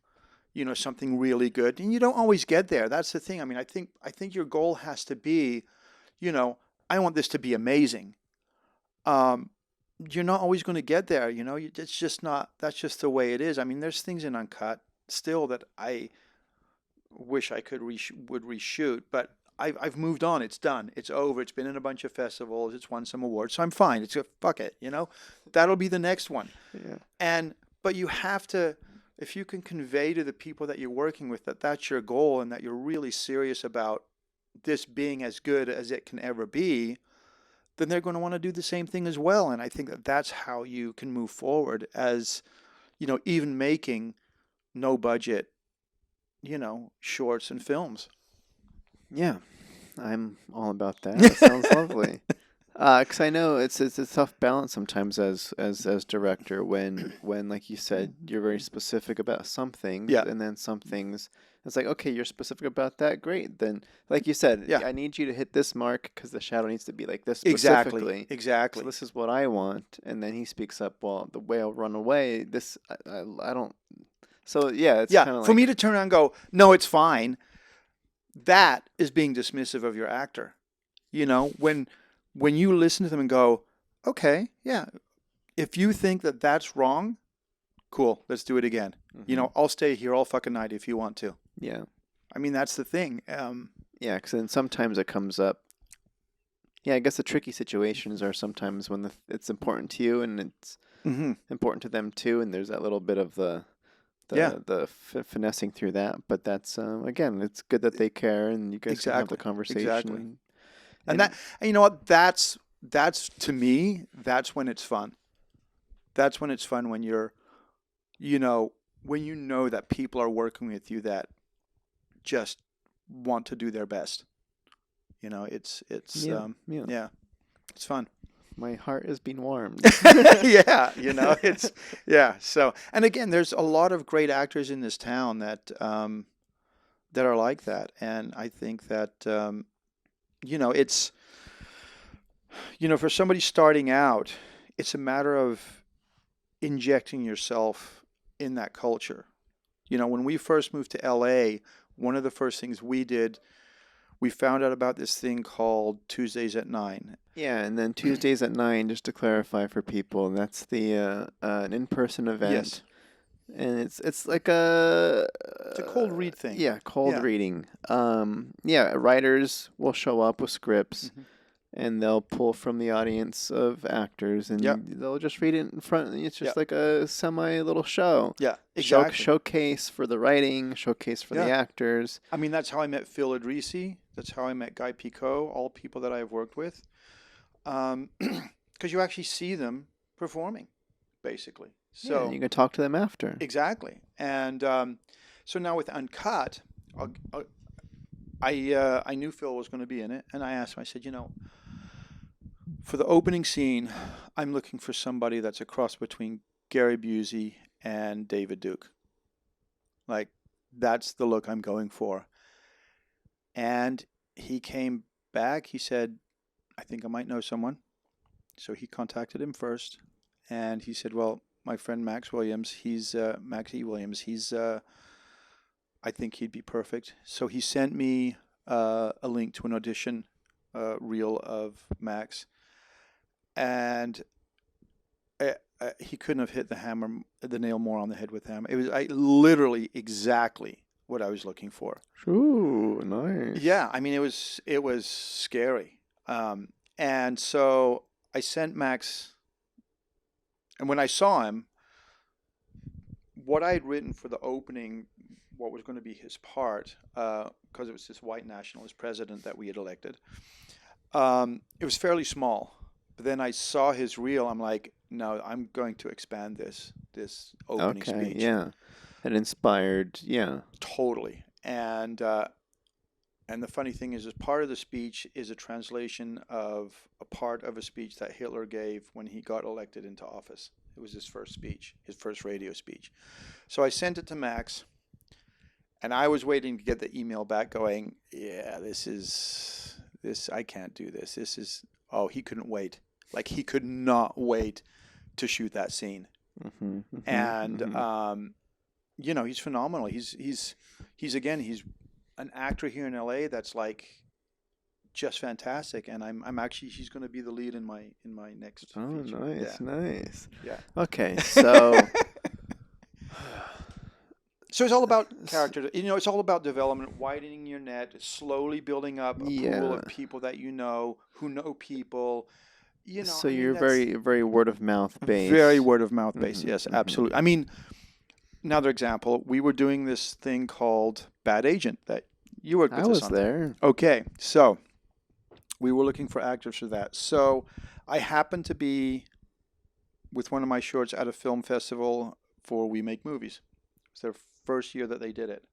something really good, and you don't always get there. That's the thing. I mean, I think your goal has to be, you know, I want this to be amazing. Um, you're not always going to get there. It's just not. That's just the way it is. I mean, there's things in uncut still that I wish I would reshoot, but I've moved on. It's done. It's over. It's been in a bunch of festivals. It's won some awards, so I'm fine. It's a fuck it. That'll be the next one.
Yeah.
And but you have to, if you can convey to the people that you're working with that that's your goal and that you're really serious about this being as good as it can ever be, then they're going to want to do the same thing as well. And I think that that's how you can move forward as, even making no budget, shorts and films.
Yeah, I'm all about that. That sounds lovely. 'Cause I know it's a tough balance sometimes as director when like you said you're very specific about some things
Yeah,
and then some things it's like okay you're specific about that great then like you said
yeah,
I need you to hit this mark because the shadow needs to be like this
exactly,
specifically so
exactly.
this is what I want and then he speaks up well the way I'll run away this I don't so yeah it's
Yeah,
kind of
for me
like
to turn around and go, no, it's fine, that is being dismissive of your actor. When you listen to them and go, okay, yeah, if you think that that's wrong, cool, let's do it again.
hmm
I'll stay here all fucking night if you want to.
yeah
I mean, that's the thing.
yeah because then sometimes it comes up. Yeah, I guess the tricky situations are sometimes when it's important to you and it's
Mhm.
important to them too, and there's that little bit of the
Yeah,
finessing through that. But that's again, it's good that they care and you guys can have the
exactly, exactly.
conversation.
And
And
and you know what? That's to me, that's when it's fun. That's when it's fun when you know, when you know that people are working with you that just want to do their best. It's
yeah, yeah,
yeah, it's fun.
my heart is being warmed.
Yeah, it's yeah. So, and again, there's a lot of great actors in this town that are like that, and I think that it's for somebody starting out, it's a matter of injecting yourself in that culture. When we first moved to LA, one of the first things we did, we found out about this thing called Tuesdays at 9.
Yeah, and then Tuesdays at 9, just to clarify for people, that's the an in-person
Yes,
event, and it's like a
it's a cold read thing.
yeah cold
Yeah.
reading. Yeah, writers will show up with scripts.
Mhm.
and they'll pull from the audience of actors,
Yeah.
and they'll just read it in front. It's
Yeah.
just like a semi little show.
Yeah. Exactly.
Showcase for the writing, showcase for the
Yeah.
actors.
I mean, that's how I met Phil Idrisi. That's how I met Guy Picot, all people that I've worked with. Because you actually see them performing, basically.
Yeah,
So,
and you can talk to them after.
exactly. And so now with Uncut, I knew Phil was going to be in it, and I asked him, I said, for the opening scene, I'm looking for somebody that's a cross between Gary Busey and David Duke. Like, that's the look I'm going for. And he came back. He said, I think I might know someone. So he contacted him first. And he said, well, my friend Max Williams, Max E. Williams, I think he'd be perfect. So he sent me a link to an audition reel of Max. And he couldn't have hit the nail more on the head with him. It was literally exactly what I was looking for.
Ooh, nice.
Yeah, I mean, it was scary. And so I sent Max, and when I saw him, what I had written for the opening, what was going to be his part, because it was this white nationalist president that we had elected, it was fairly small. But then I saw his reel. I'm like, no, I'm going to expand this opening speech.
Yeah. It inspired, yeah.
Totally. And the funny thing is part of the speech is a translation of a part of a speech that Hitler gave when he got elected into office. It was his first speech, his first radio speech. So I sent it to Max, and I was waiting to get the email back going, yeah, I can't do this. He couldn't wait. Like, he could not wait to shoot that scene. And, he's phenomenal. He's an actor here in LA that's like just fantastic, and he's going to be the lead in my next feature.
Nice.
Yeah.
Okay, so
so it's all about character. It's all about development, widening your net, slowly building up a pool of people that who know people.
So you're very, very word of mouth based.
Very word of mouth based. Yes, absolutely. I mean, another example, we were doing this thing called Bad Agent that you worked with us on.
I was there.
Okay, so we were looking for actors for that. So I happened to be with one of my shorts at a film festival for We Make Movies. It was their first year that they did it.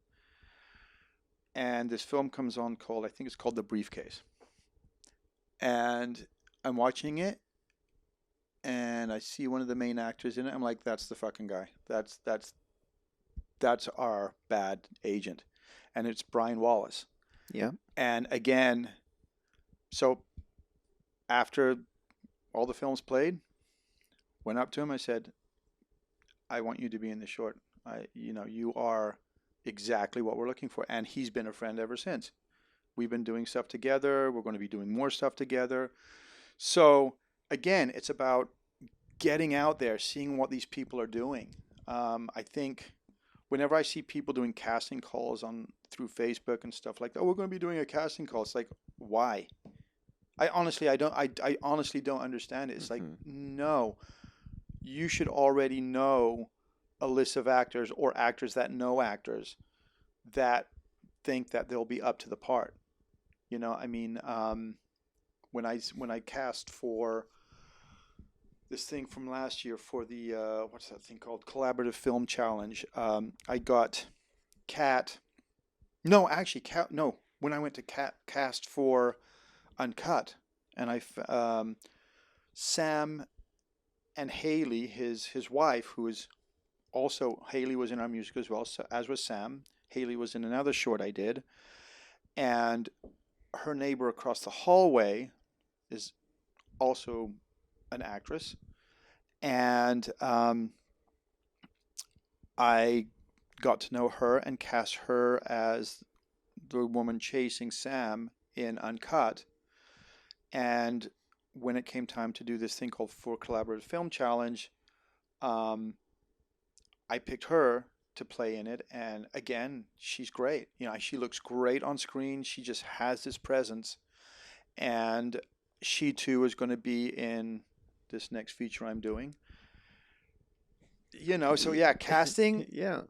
And this film comes on I think it's called The Briefcase. And I'm watching it, and I see one of the main actors in it. I'm like, that's the fucking guy. That's our bad agent. And it's Brian Wallace.
Yeah.
And again, so after all the films played, went up to him. I said, I want you to be in the short. You are exactly what we're looking for. And he's been a friend ever since. We've been doing stuff together. We're going to be doing more stuff together. So again, it's about getting out there, seeing what these people are doing. I think whenever I see people doing casting calls through Facebook and stuff like that, we're going to be doing a casting call. It's like, why? I honestly don't understand it. It's like, no, you should already know a list of actors or actors that know actors that think that they'll be up to the part. I mean, when I cast for this thing from last year for the what's that thing called, Collaborative Film Challenge, I got when I went to cast for Uncut, and Sam and Haley, his wife, who is also, Haley was in our music as well, so, as was Sam. Haley was in another short I did, and her neighbor across the hallway is also an actress, and I got to know her and cast her as the woman chasing Sam in Uncut. And when it came time to do this thing called For Collaborative Film Challenge, I picked her to play in it, and again, she's great. She looks great on screen. She just has this presence, and she too is going to be in this next feature I'm doing. So yeah, casting,
Yeah.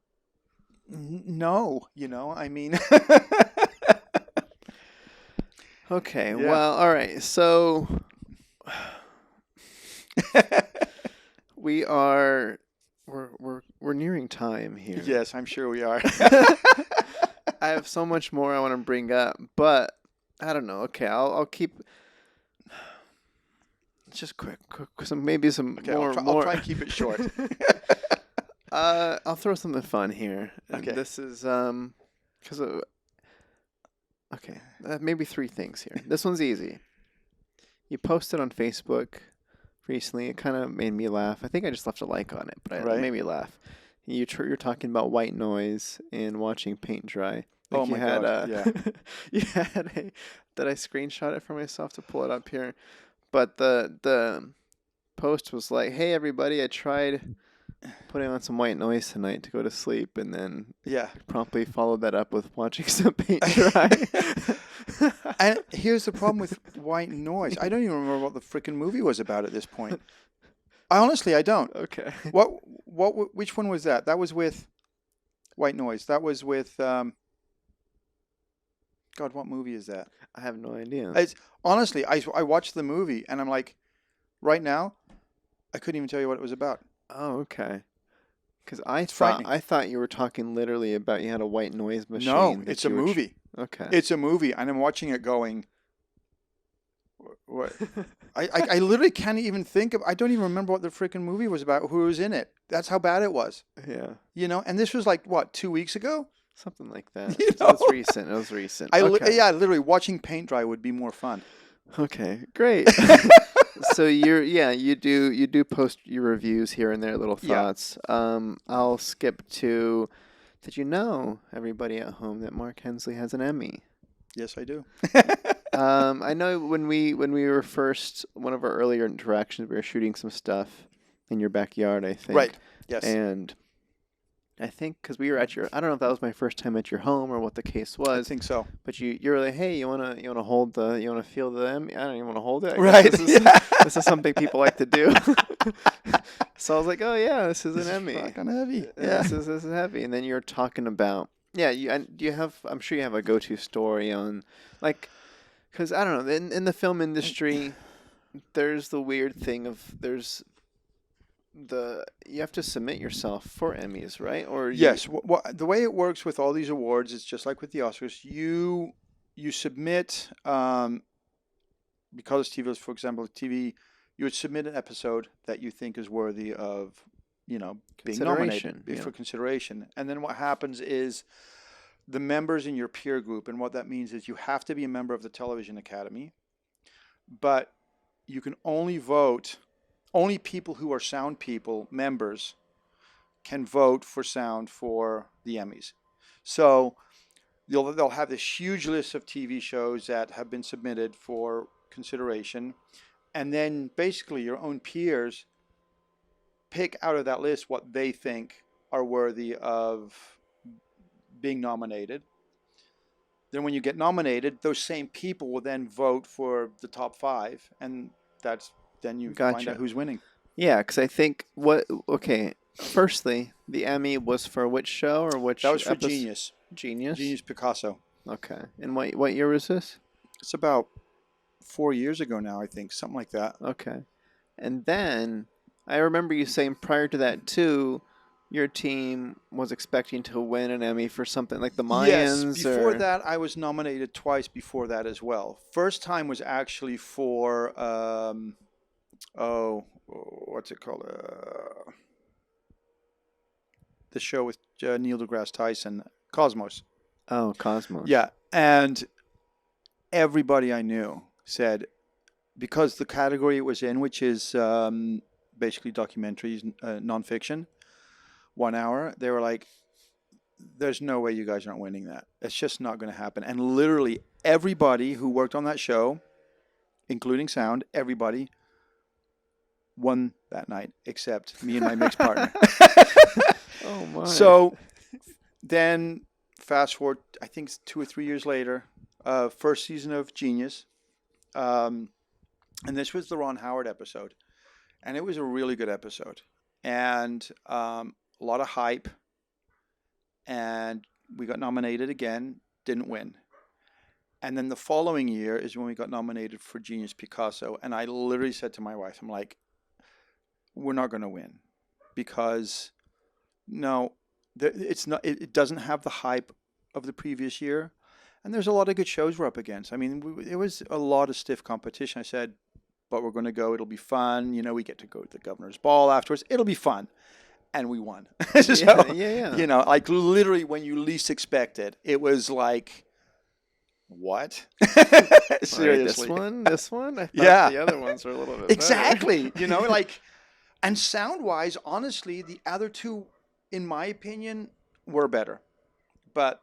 no, I mean,
Okay.
yeah.
Well, all right. So we are we're nearing time here.
Yes, I'm sure we are.
I have so much more I want to bring up, but I don't know. Okay, I'll keep just quick, some maybe some
Okay,
more
I'll
more.
try and keep it short.
I'll throw something fun here, and
Okay.
this is because okay, maybe three things here. This one's easy. You posted on Facebook recently. It kind of made me laugh. I think I just left a like on it, but it
Right.
made me laugh. You're talking about white noise and watching paint dry.
Oh
Like you
my
had
God. Yeah.
you had a did I screenshot it for myself to pull it up here? But the post was like, "Hey everybody, I tried putting on some white noise tonight to go to sleep, and then
Yeah.
promptly followed that up with watching some paint dry."
And here's the problem with white noise. I don't even remember what the freaking movie was about at this point. I don't.
Okay.
Which one was that? That was with white noise. That was with God, what movie is that?
I have no idea.
It's honestly, I watched the movie and I'm like, right now, I couldn't even tell you what it was about.
Oh, okay. Because
It's frightening.
I thought you were talking literally about you had a white noise machine.
No,
that
it's a
you were
movie.
Okay.
It's a movie, and I'm watching it going. What? I literally can't even think of. I don't even remember what the freaking movie was about. Who was in it? That's how bad it was.
Yeah.
And this was like what, 2 weeks ago?
Something like that.
You
So it's recent. It was recent. Okay.
Yeah, literally watching paint dry would be more fun.
Okay. Great. So you do post your reviews here and there, little
Yeah.
thoughts. I'll skip to. Did you know, everybody at home, that Mark Hensley has an Emmy?
Yes, I do.
I know when we were first, one of our earlier interactions, we were shooting some stuff in your backyard, I think.
Right. Yes.
And I think because we were at your, I don't know if that was my first time at your home or what the case
I
was,
think so.
but you were like, hey, you wanna feel the Emmy? I don't even want to hold it. I guess
Right.
This is something people like to do. So I was like, oh yeah, this is an Emmy.
Fucking heavy.
Yeah. This is heavy. And then you're talking about, yeah, do you have, I'm sure you have a go-to story on, like, because I don't know, in the film industry, there's the weird thing of you have to submit yourself for Emmys, right? Or
Yes. The way it works with all these awards, it's just like with the Oscars. You submit because TV, for example, TV, you would submit an episode that you think is worthy of, being nominated for consideration. And then what happens is the members in your peer group, and what that means is you have to be a member of the Television Academy, but you can only vote. Only people who are sound people, members, can vote for sound for the Emmys. So they'll have this huge list of TV shows that have been submitted for consideration, and then basically your own peers pick out of that list what they think are worthy of being nominated. Then when you get nominated, those same people will then vote for the top 5, and then you find out who's winning.
Yeah, because I think firstly, the Emmy was for which show or which?
That was for Genius.
Genius
Picasso.
Okay. And what year was this?
It's about 4 years ago now, I think, something like that.
Okay. And then I remember you saying prior to that too, your team was expecting to win an Emmy for something like the Mayans.
Yes, before that, I was nominated twice before that as well. First time was actually for, what's it called? The show with Neil deGrasse Tyson, Cosmos.
Oh, Cosmos.
Yeah, and everybody I knew said, because the category it was in, which is basically documentaries, nonfiction, 1 hour, they were like, there's no way you guys aren't winning that. It's just not going to happen. And literally everybody who worked on that show, including sound, everybody won that night except me and my mixed partner.
Oh my.
So then fast forward, I think it's 2 or 3 years later, first season of Genius. And this was the Ron Howard episode, and it was a really good episode, and a lot of hype. And we got nominated again, didn't win. And then the following year is when we got nominated for Genius Picasso, and I literally said to my wife, I'm like, we're not going to win because no, it's not. It doesn't have the hype of the previous year, and there's a lot of good shows we're up against. I mean, it was a lot of stiff competition. I said, but we're going to go. It'll be fun. You know, we get to go to the governor's ball afterwards. It'll be fun, and we won. So,
yeah.
you know, like literally when you least expect it, it was like, what? Seriously,
this one. I thought
yeah,
the other ones were a little bit better.
exactly. You know, like, and sound wise, honestly, the other two, in my opinion, were better. But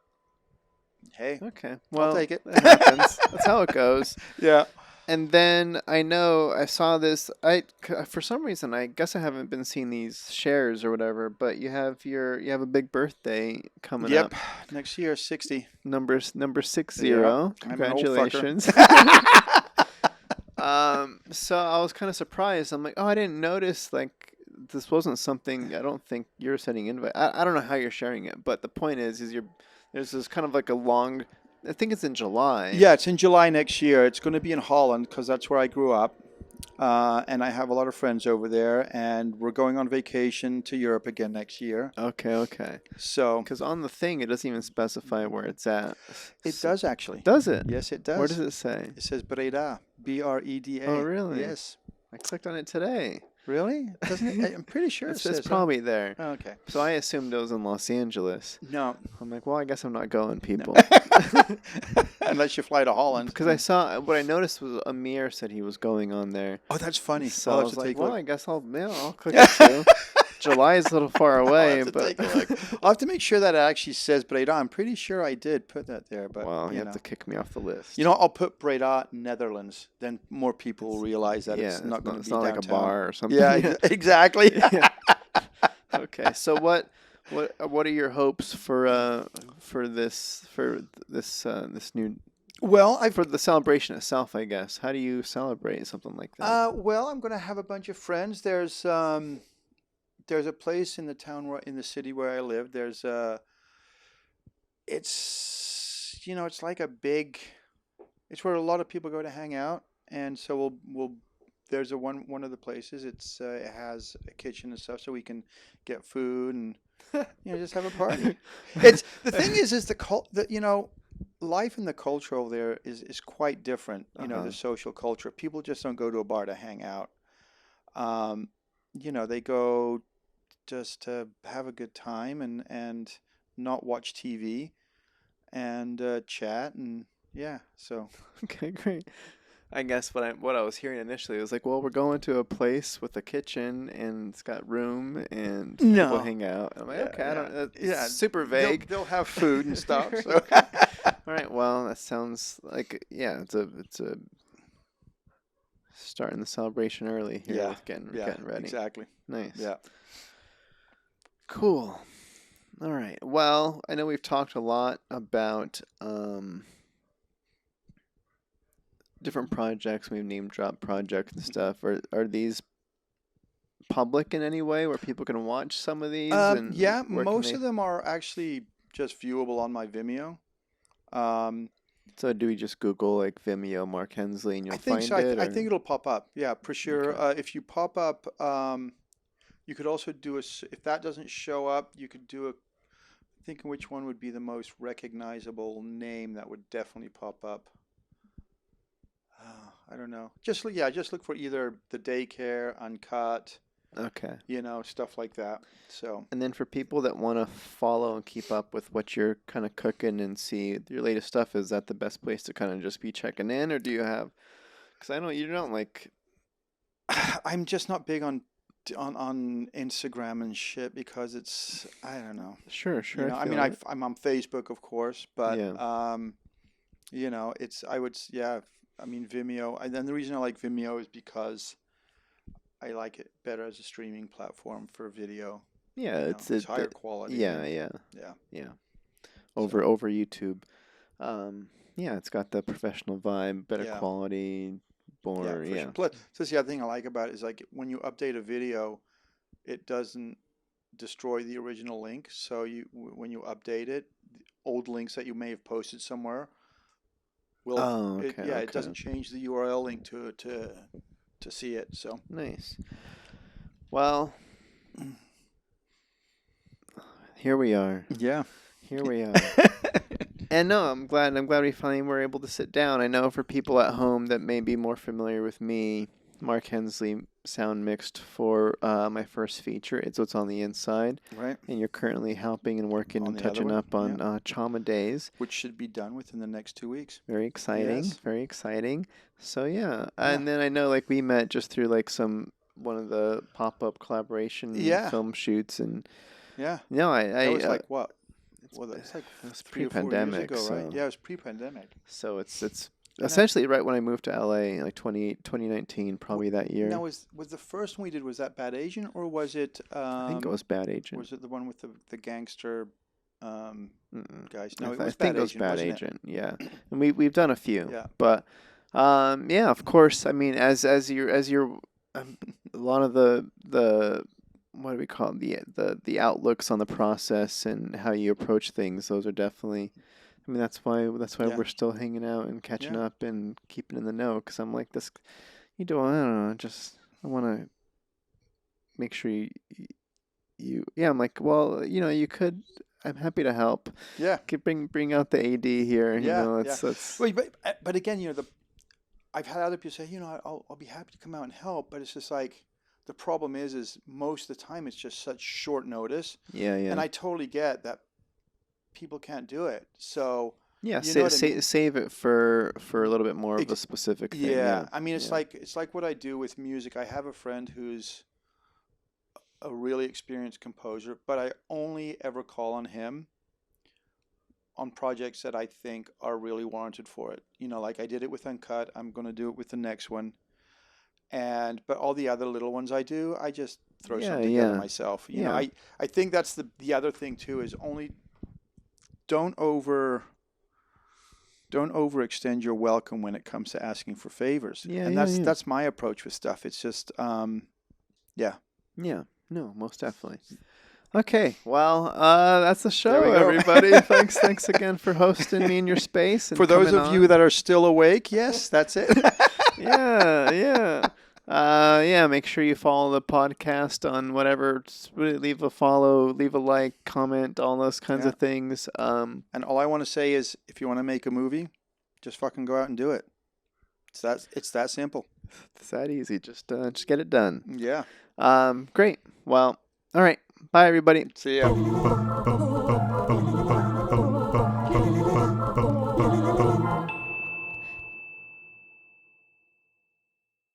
hey,
Okay,
I'll
well,
take it.
that happens. That's how it goes.
Yeah.
And then I know I saw this. For some reason, I guess I haven't been seeing these shares or whatever. But you have a big birthday coming up.
Yep. Next year, 60.
Number 60.
Yeah, I'm an old fucker.
Congratulations. So I was kind of surprised. I'm like, oh, I didn't notice. Like, this wasn't something. I don't think you're sending invite. I don't know how you're sharing it, but the point is there's this kind of like a long. I think it's in July.
Yeah, it's in July next year. It's going to be in Holland because that's where I grew up. And I have a lot of friends over there, and we're going on vacation to Europe again next year.
Okay.
So
Because on the thing, it doesn't even specify where it's at.
it does actually.
Does it?
Yes, it does.
Where does it say?
It says Breda, Breda.
Oh, really?
Yes.
I clicked on it today.
Really? Doesn't it? I'm pretty sure it
It's
says.
probably there.
Oh, okay.
So I assumed it was in Los Angeles.
No.
I'm like, well, I guess I'm not going, people.
Unless you fly to Holland.
Because I saw, what I noticed was Amir said he was going on there.
Oh, that's funny.
So
I'll
I
have
was
to
like,
take a
well,
look.
I guess I'll click it too. July is a little far
I'll
away,
have to
but
take a look. I'll have to make sure that it actually says Breda. I'm pretty sure I did put that there, but
well, you
you
have to kick me off the list.
You know, I'll put Breda, Netherlands. Then more people will realize that it's not going to be
not like
downtown.
a bar or something.
Yeah, exactly.
Yeah. Okay, so what are your hopes for this new
Well,
for the celebration itself? I guess. How do you celebrate something like that?
well, I'm going to have a bunch of friends. There's a place in the town in the city where I live. It's it's like a big. It's where a lot of people go to hang out, and so we'll there's one of the places. It has a kitchen and stuff, so we can get food and just have a party. It's the thing is life in the culture over there is quite different. The social culture. People just don't go to a bar to hang out. They go just to have a good time and not watch TV and chat and so.
Okay, great. I guess what I was hearing initially was like, well, we're going to a place with a kitchen and it's got room and people hang out. And I'm like, okay, I don't. That's super vague.
They'll have food and stuff. So.
All right. Well, that sounds like it's a starting the celebration early here with getting ready.
Exactly.
Nice.
Yeah.
Cool. All right. Well, I know we've talked a lot about different projects. We've name dropped projects and stuff. Are these public in any way where people can watch some of these?
Yeah, most of them are actually just viewable on my Vimeo.
So do we just Google like Vimeo Mark Hensley and you'll find
so.
it?
I think it'll pop up. Yeah, for sure.
Okay.
If you pop up, you could also do if that doesn't show up, you could do thinking which one would be the most recognizable name that would definitely pop up. I don't know. Just look for either the daycare, uncut.
Okay.
Stuff like that. So.
And then for people that want to follow and keep up with what you're kind of cooking and see your latest stuff, is that the best place to kind of just be checking in, or do you have? Because I know you don't like.
I'm just not big on Instagram and shit because it's I don't know.
Sure.
I'm on Facebook, of course, but Vimeo. And then the reason I like Vimeo is because I like it better as a streaming platform for video.
Yeah, it's
higher quality.
Yeah. Over YouTube. It's got the professional vibe, better quality, or
for sure. Plus, so that's the other thing I like about it is like when you update a video, it doesn't destroy the original link. So when you update it, old links that you may have posted somewhere will it doesn't change the URL link to see it. So
nice. Well, here we are.
Yeah.
Here we are. And no, I'm glad we finally were able to sit down. I know for people at home that may be more familiar with me, Mark Hensley sound mixed for my first feature. It's What's on the Inside.
Right.
And you're currently helping and working and touching up on Trauma Days.
Which should be done within the next 2 weeks.
Very exciting. Yes. Very exciting. So yeah. And then I know like we met just through like one of the pop-up collaboration film shoots and no,
that was like what? Well,
it's like it was pre-pandemic,
ago,
so
right? Yeah, it was pre-pandemic.
So it's essentially right when I moved to LA, like 2019, probably that year.
Now, was the first one we did, was that Bad Agent, or was it?
I think it was Bad Agent.
Was it the one with the gangster guys? No,
I think it was Bad Agent. Yeah, and we've done a few.
Yeah.
But of course. I mean, as you're a lot of the what do we call it? The outlooks on the process and how you approach things. Those are definitely. I mean, that's why we're still hanging out and catching up and keeping in the know. Because I'm like this. I don't know. I want to make sure you. I'm like, well, you could. I'm happy to help.
Yeah.
Could bring out the AD here. That's.
Wait, but again, I've had other people say, I'll be happy to come out and help, but it's just like. The problem is most of the time it's just such short notice.
Yeah.
And I totally get that people can't do it. So
save it for a little bit more of a specific thing.
Yeah. I mean, it's like what I do with music. I have a friend who's a really experienced composer, but I only ever call on him on projects that I think are really warranted for it. Like I did it with Uncut. I'm going to do it with the next one. But all the other little ones I do, I just throw something together myself. You know, I think that's the other thing too is don't overextend your welcome when it comes to asking for favors. That's my approach with stuff. It's just
no, most definitely. Okay, well, that's the show, everybody. Thanks again for hosting me in your space. And
for those of you that are still awake, yes, that's it.
Make sure you follow the podcast on whatever. Leave a follow, leave a like, comment, all those kinds of things.
And all I want to say is, if you want to make a movie, just fucking go out and do it. It's that simple.
It's that easy. Just get it done.
Yeah.
Great. Well, all right. Bye, everybody.
See ya.